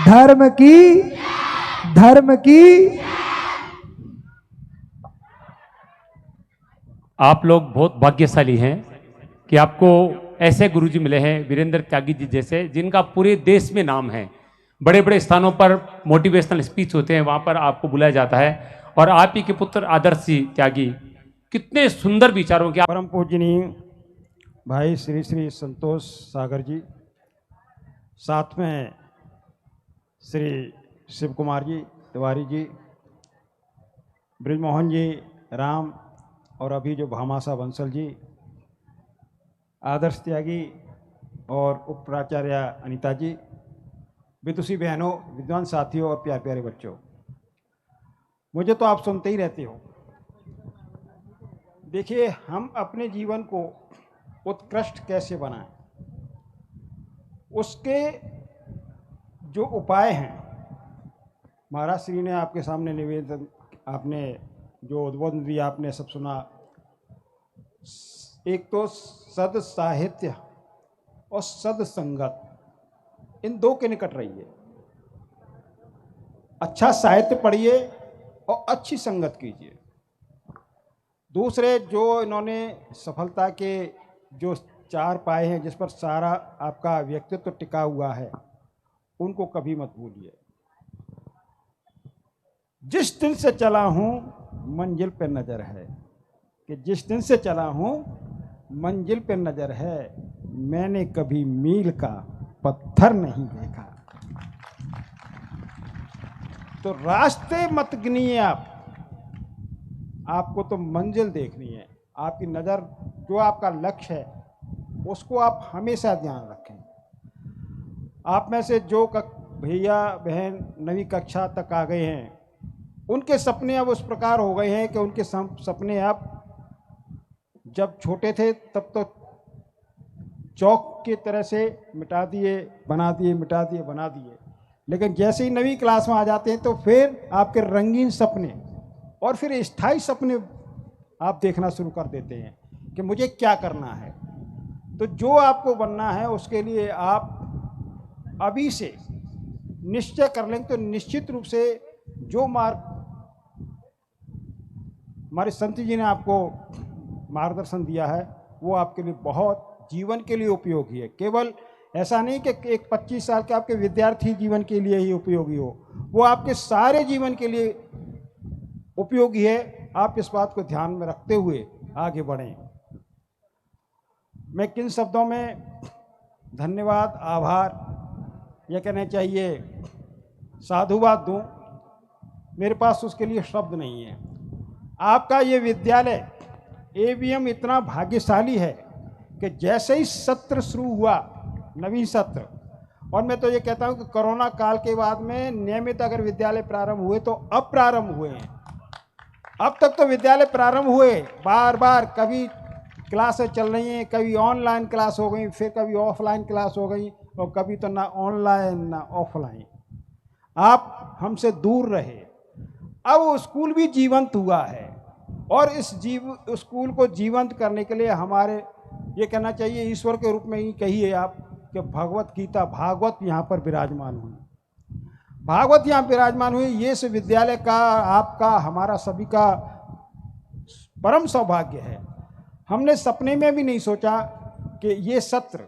धर्म की, धर्म की। आप लोग बहुत भाग्यशाली हैं कि आपको ऐसे गुरुजी मिले हैं, वीरेंद्र त्यागी जी जैसे, जिनका पूरे देश में नाम है। बड़े बड़े स्थानों पर मोटिवेशनल स्पीच होते हैं, वहाँ पर आपको बुलाया जाता है। और आप ही के पुत्र आदर्श जी त्यागी कितने सुंदर विचारों के। परम पूजनीय भाई श्री श्री संतोष सागर जी, साथ में श्री शिव कुमार जी तिवारी जी, ब्रिजमोहन जी, राम, और अभी जो भामासा बंसल जी, आदर्श त्यागी और उप प्राचार्य अनीता जी, विदुषी बहनों, विद्वान साथियों और प्यारे प्यारे बच्चों, मुझे तो आप सुनते ही रहते हो। देखिए, हम अपने जीवन को उत्कृष्ट कैसे बनाएं, उसके जो उपाय हैं महाराज श्री ने आपके सामने निवेदन, आपने जो उद्बोधन दिया आपने सब सुना। एक तो सद साहित्य और सद संगत, इन दो के निकट रहिए। अच्छा साहित्य पढ़िए और अच्छी संगत कीजिए। दूसरे जो इन्होंने सफलता के जो 4 पाए हैं, जिस पर सारा आपका व्यक्तित्व टिका हुआ है, उनको कभी मत भूलिए। जिस दिन से चला हूँ मंजिल पे नज़र है, कि जिस दिन से चला हूँ मंजिल पे नज़र है, मैंने कभी मील का पत्थर नहीं देखा। तो रास्ते मत गिनिए आप, आपको तो मंजिल देखनी है। आपकी नज़र, जो आपका लक्ष्य है उसको आप हमेशा ध्यान रखें। आप में से जो भैया बहन 9वीं कक्षा तक आ गए हैं, उनके सपने अब उस प्रकार हो गए हैं कि उनके सपने अब, जब छोटे थे तब तो चौक की तरह से मिटा दिए, बना दिए, मिटा दिए, बना दिए। लेकिन जैसे ही नवी क्लास में आ जाते हैं तो फिर आपके रंगीन सपने और फिर स्थायी सपने आप देखना शुरू कर देते हैं कि मुझे क्या करना है। तो जो आपको बनना है उसके लिए आप अभी से निश्चय कर लेंगे तो निश्चित रूप से जो मार्ग हमारे संत जी ने आपको मार्गदर्शन दिया है वो आपके लिए बहुत जीवन के लिए उपयोगी है। केवल ऐसा नहीं कि एक 25 साल के आपके विद्यार्थी जीवन के लिए ही उपयोगी हो, वो आपके सारे जीवन के लिए उपयोगी है। आप इस बात को ध्यान में रखते हुए आगे बढ़ें। मैं किन शब्दों में धन्यवाद, आभार ये कहना चाहिए, साधुवाद दूं, मेरे पास उसके लिए शब्द नहीं है। आपका ये विद्यालय AVM इतना भाग्यशाली है कि जैसे ही सत्र शुरू हुआ, नवीन सत्र, और मैं तो ये कहता हूँ कि कोरोना काल के बाद में नियमित अगर विद्यालय प्रारंभ हुए तो अब प्रारंभ हुए हैं। अब तक तो विद्यालय प्रारंभ हुए, बार बार कभी क्लासें चल रही हैं, कभी ऑनलाइन क्लास हो गई, फिर कभी ऑफलाइन क्लास हो गई, और कभी तो ना ऑनलाइन ना ऑफलाइन। आप हमसे दूर रहे, अब वो स्कूल भी जीवंत हुआ है, और इस स्कूल को जीवंत करने के लिए हमारे ये कहना चाहिए ईश्वर के रूप में ही कहिए आप कि भगवत गीता, भागवत यहाँ पर विराजमान हुई, भागवत यहाँ विराजमान हुई। ये इस विद्यालय का, आपका, हमारा सभी का परम सौभाग्य है। हमने सपने में भी नहीं सोचा कि ये सत्र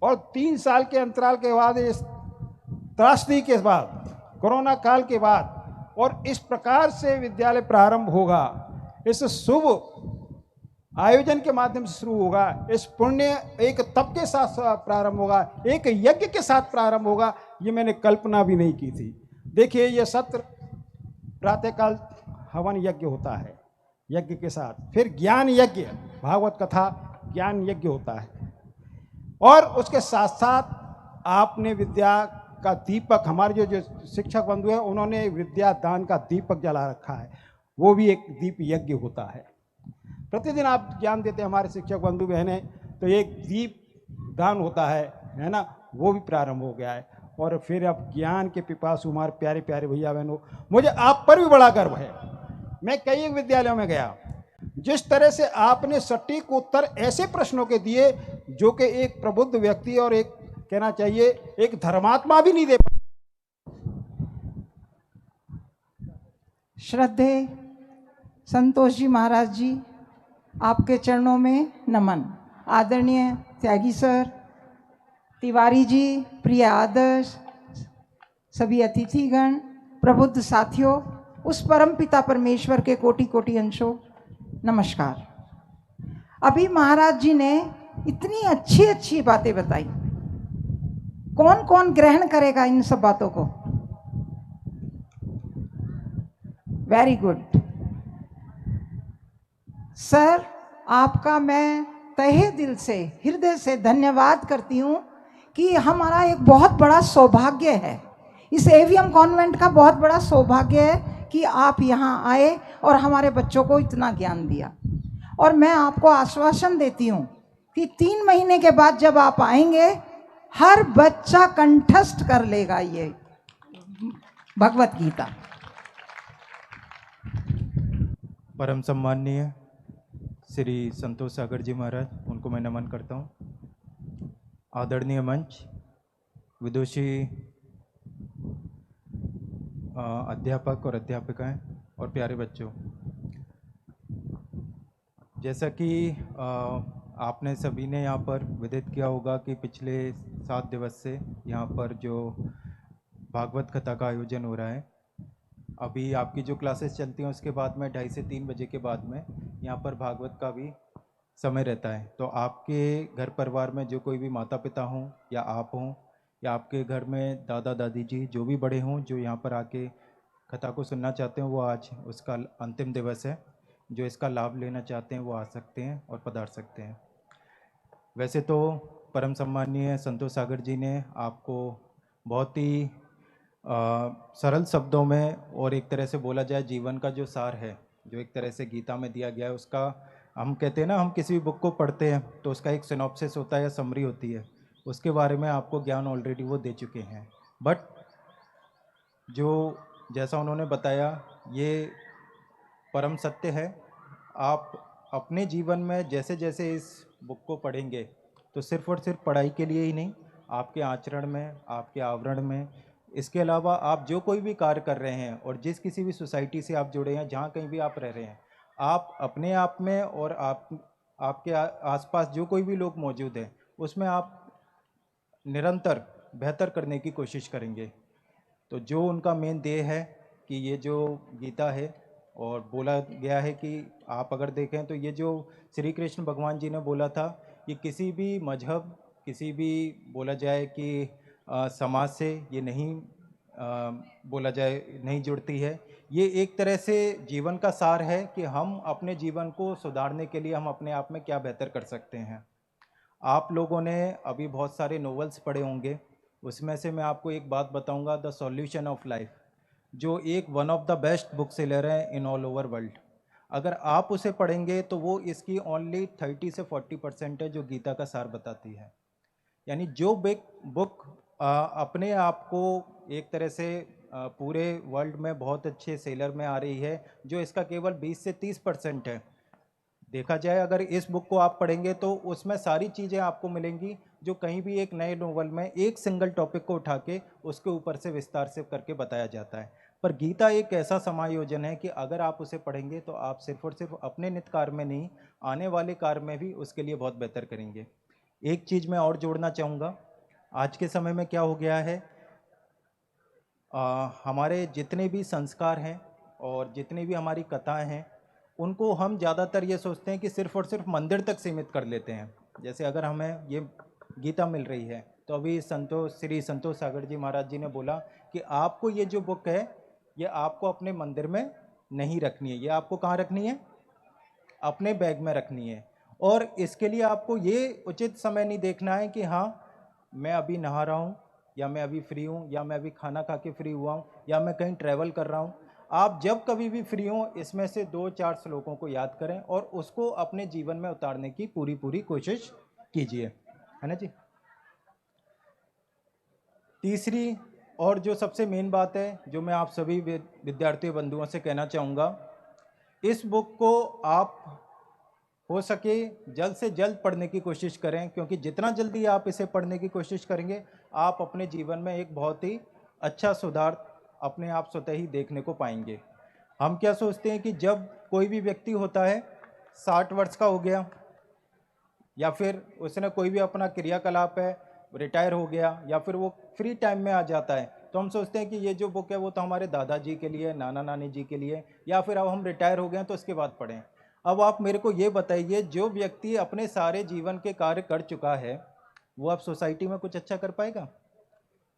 और 3 साल के अंतराल के बाद, इस त्रासदी के बाद, कोरोना काल के बाद, और इस प्रकार से विद्यालय प्रारंभ होगा, इस शुभ आयोजन के माध्यम से शुरू होगा, इस पुण्य एक तप के साथ प्रारंभ होगा, एक यज्ञ के साथ प्रारंभ होगा, ये मैंने कल्पना भी नहीं की थी। देखिए ये सत्र प्रातःकाल हवन यज्ञ होता है, यज्ञ के साथ फिर ज्ञान यज्ञ, भागवत कथा ज्ञान यज्ञ होता है, और उसके साथ साथ आपने विद्या का दीपक, हमारे जो शिक्षक बंधु हैं उन्होंने विद्या दान का दीपक जला रखा है, वो भी एक दीप यज्ञ होता है। प्रतिदिन आप ज्ञान देते हैं हमारे शिक्षक बंधु बहनें, तो एक दीप दान होता है ना, वो भी प्रारंभ हो गया है। और फिर अब ज्ञान के पिपासु हमारे प्यारे प्यारे भैया बहनों, मुझे आप पर भी बड़ा गर्व है। मैं कई विद्यालयों में गया, जिस तरह से आपने सटीक उत्तर ऐसे प्रश्नों के दिए जो कि एक प्रबुद्ध व्यक्ति और एक कहना चाहिए एक धर्मात्मा भी नहीं दे पाता। श्रद्धेय संतोष जी महाराज जी, आपके चरणों में नमन। आदरणीय त्यागी सर, तिवारी जी, प्रिय आदर्श, सभी अतिथिगण, प्रबुद्ध साथियों, उस परम पिता परमेश्वर के कोटि कोटि अंशों नमस्कार। अभी महाराज जी ने इतनी अच्छी अच्छी बातें बताई, कौन कौन ग्रहण करेगा इन सब बातों को? वेरी गुड सर, आपका मैं तहे दिल से, हृदय से धन्यवाद करती हूँ कि हमारा एक बहुत बड़ा सौभाग्य है, इस AVM कॉन्वेंट का बहुत बड़ा सौभाग्य है कि आप यहाँ आए और हमारे बच्चों को इतना ज्ञान दिया। और मैं आपको आश्वासन देती हूँ कि 3 महीने के बाद जब आप आएंगे, हर बच्चा कंठस्थ कर लेगा ये भगवत गीता। परम सम्माननीय श्री संतोष सागर जी महाराज, उनको मैं नमन करता हूँ। आदरणीय मंच, विदुषी अध्यापक और अध्यापिकाएं और प्यारे बच्चों, जैसा कि आपने सभी ने यहाँ पर विदित किया होगा कि पिछले 7 दिवस से यहाँ पर जो भागवत कथा का आयोजन हो रहा है, अभी आपकी जो क्लासेस चलती हैं उसके बाद में 2:30 से 3 बजे के बाद में यहाँ पर भागवत का भी समय रहता है। तो आपके घर परिवार में जो कोई भी माता पिता हों या आप हों या आपके घर में दादा दादी जी जो भी बड़े हों जो यहाँ पर आके कथा को सुनना चाहते हैं, वो आज उसका अंतिम दिवस है। जो इसका लाभ लेना चाहते हैं वो आ सकते हैं और पधार सकते हैं। वैसे तो परम सम्माननीय संतोष सागर जी ने आपको बहुत ही सरल शब्दों में और एक तरह से बोला जाए जीवन का जो सार है, जो एक तरह से गीता में दिया गया है, उसका हम कहते हैं ना, हम किसी भी बुक को पढ़ते हैं तो उसका एक सिनॉप्सिस होता है या समरी होती है, उसके बारे में आपको ज्ञान ऑलरेडी वो दे चुके हैं। बट जो जैसा उन्होंने बताया ये परम सत्य है। आप अपने जीवन में जैसे जैसे इस बुक को पढ़ेंगे तो सिर्फ और सिर्फ पढ़ाई के लिए ही नहीं, आपके आचरण में, आपके आवरण में, इसके अलावा आप जो कोई भी कार्य कर रहे हैं और जिस किसी भी सोसाइटी से आप जुड़े हैं, जहाँ कहीं भी आप रह रहे हैं, आप अपने आप में और आपके आसपास जो कोई भी लोग मौजूद हैं उसमें आप निरंतर बेहतर करने की कोशिश करेंगे। तो जो उनका मेन ध्येय है कि ये जो गीता है और बोला गया है कि आप अगर देखें तो ये जो श्री कृष्ण भगवान जी ने बोला था, ये किसी भी मजहब, किसी भी बोला जाए कि समाज से ये नहीं बोला जाए नहीं जुड़ती है। ये एक तरह से जीवन का सार है कि हम अपने जीवन को सुधारने के लिए हम अपने आप में क्या बेहतर कर सकते हैं। आप लोगों ने अभी बहुत सारे नॉवेल्स पढ़े होंगे, उसमें से मैं आपको एक बात बताऊंगा, द सॉल्यूशन ऑफ लाइफ, जो एक one of the best book seller है इन ऑल ओवर वर्ल्ड। अगर आप उसे पढ़ेंगे तो वो इसकी ओनली 30 से 40% है जो गीता का सार बताती है। यानी जो बुक अपने आप को एक तरह से पूरे वर्ल्ड में बहुत अच्छे सेलर में आ रही है, जो इसका केवल 20 से 30% है। देखा जाए अगर इस बुक को आप पढ़ेंगे तो उसमें सारी चीज़ें आपको मिलेंगी जो कहीं भी एक नए नोवेल में एक सिंगल टॉपिक को उठा के उसके ऊपर से विस्तार से करके बताया जाता है। पर गीता एक ऐसा समायोजन है कि अगर आप उसे पढ़ेंगे तो आप सिर्फ और सिर्फ अपने नित्य कार्य में नहीं, आने वाले कार्य में भी उसके लिए बहुत बेहतर करेंगे। एक चीज़ मैं और जोड़ना चाहूँगा, आज के समय में क्या हो गया है, हमारे जितने भी संस्कार हैं और जितनी भी हमारी कथाएं हैं, उनको हम ज़्यादातर ये सोचते हैं कि सिर्फ और सिर्फ मंदिर तक सीमित कर लेते हैं। जैसे अगर हमें ये गीता मिल रही है तो अभी श्री संतोष सागर जी महाराज जी ने बोला कि आपको ये जो बुक है ये आपको अपने मंदिर में नहीं रखनी है, ये आपको कहाँ रखनी है, अपने बैग में रखनी है। और इसके लिए आपको ये उचित समय नहीं देखना है कि हाँ मैं अभी नहा रहा हूँ, या मैं अभी फ्री हूँ, या मैं अभी खाना खा के फ्री हुआ हूँ, या मैं कहीं ट्रैवल कर रहा हूँ। आप जब कभी भी फ्री हो इसमें से 2-4 श्लोकों को याद करें और उसको अपने जीवन में उतारने की पूरी कोशिश कीजिए, है ना जी। तीसरी और जो सबसे मेन बात है जो मैं आप सभी विद्यार्थी बंधुओं से कहना चाहूँगा, इस बुक को आप हो सके जल्द से जल्द पढ़ने की कोशिश करें, क्योंकि जितना जल्दी आप इसे पढ़ने की कोशिश करेंगे आप अपने जीवन में एक बहुत ही अच्छा सुधार अपने आप स्वतः ही देखने को पाएंगे। हम क्या सोचते हैं कि जब कोई भी व्यक्ति होता है 60 वर्ष का हो गया या फिर उसने कोई भी अपना क्रियाकलाप है रिटायर हो गया या फिर वो फ्री टाइम में आ जाता है, तो हम सोचते हैं कि ये जो बुक है वो तो हमारे दादाजी के लिए, नाना नानी जी के लिए, या फिर अब हम रिटायर हो गए हैं तो उसके बाद पढ़ें। अब आप मेरे को ये बताइए, जो व्यक्ति अपने सारे जीवन के कार्य कर चुका है वो अब सोसाइटी में कुछ अच्छा कर पाएगा?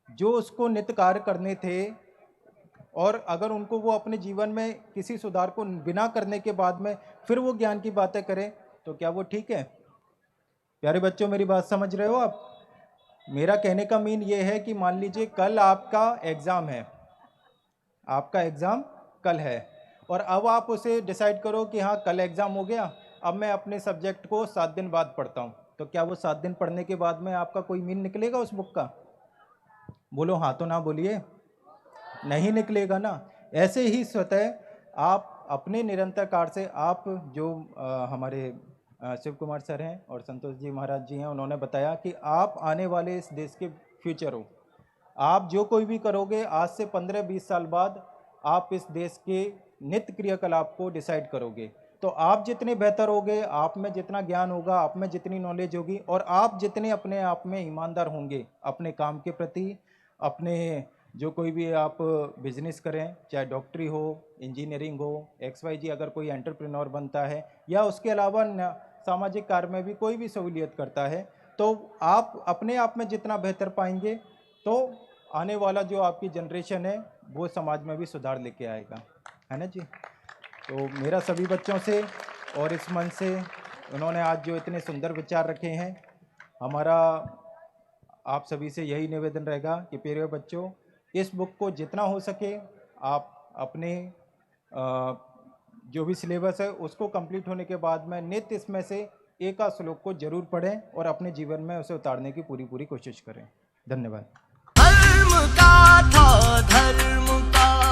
जो उसको नित्य कार्य करने थे और अगर उनको वो अपने जीवन में किसी सुधार को बिना करने के बाद में फिर वो ज्ञान की बातें करें तो क्या वो ठीक है? प्यारे बच्चों मेरी बात समझ रहे हो आप? मेरा कहने का मीन ये है कि मान लीजिए कल आपका एग्ज़ाम है, आपका एग्ज़ाम कल है, और अब आप उसे डिसाइड करो कि हाँ कल एग्ज़ाम हो गया, अब मैं अपने सब्जेक्ट को 7 दिन बाद पढ़ता हूँ, तो क्या वो 7 दिन पढ़ने के बाद में आपका कोई मीन निकलेगा उस बुक का? बोलो हाँ तो ना बोलिए, नहीं निकलेगा ना। ऐसे ही स्वतः आप अपने निरंतर कार्य से, आप जो हमारे शिव कुमार सर हैं और संतोष जी महाराज जी हैं, उन्होंने बताया कि आप आने वाले इस देश के फ्यूचर हो। आप जो कोई भी करोगे आज से 15-20 साल बाद आप इस देश के नित्य क्रियाकलाप को डिसाइड करोगे। तो आप जितने बेहतर होगे, आप में जितना ज्ञान होगा, आप में जितनी नॉलेज होगी, और आप जितने अपने आप में ईमानदार होंगे अपने काम के प्रति, अपने जो कोई भी आप बिजनेस करें, चाहे डॉक्टरी हो, इंजीनियरिंग हो, XYZ अगर कोई एंटरप्रेन्योर बनता है या उसके अलावा सामाजिक कार्य में भी कोई भी सहूलियत करता है, तो आप अपने आप में जितना बेहतर पाएंगे तो आने वाला जो आपकी जनरेशन है वो समाज में भी सुधार लेके आएगा, है ना जी। तो मेरा सभी बच्चों से और इस मन से उन्होंने आज जो इतने सुंदर विचार रखे हैं, हमारा आप सभी से यही निवेदन रहेगा कि प्यारे बच्चों, इस बुक को जितना हो सके आप अपने जो भी सिलेबस है उसको कंप्लीट होने के बाद में नित्य इसमें से एक आध श्लोक को जरूर पढ़ें और अपने जीवन में उसे उतारने की पूरी कोशिश करें। धन्यवाद। धर्म का था धर्म का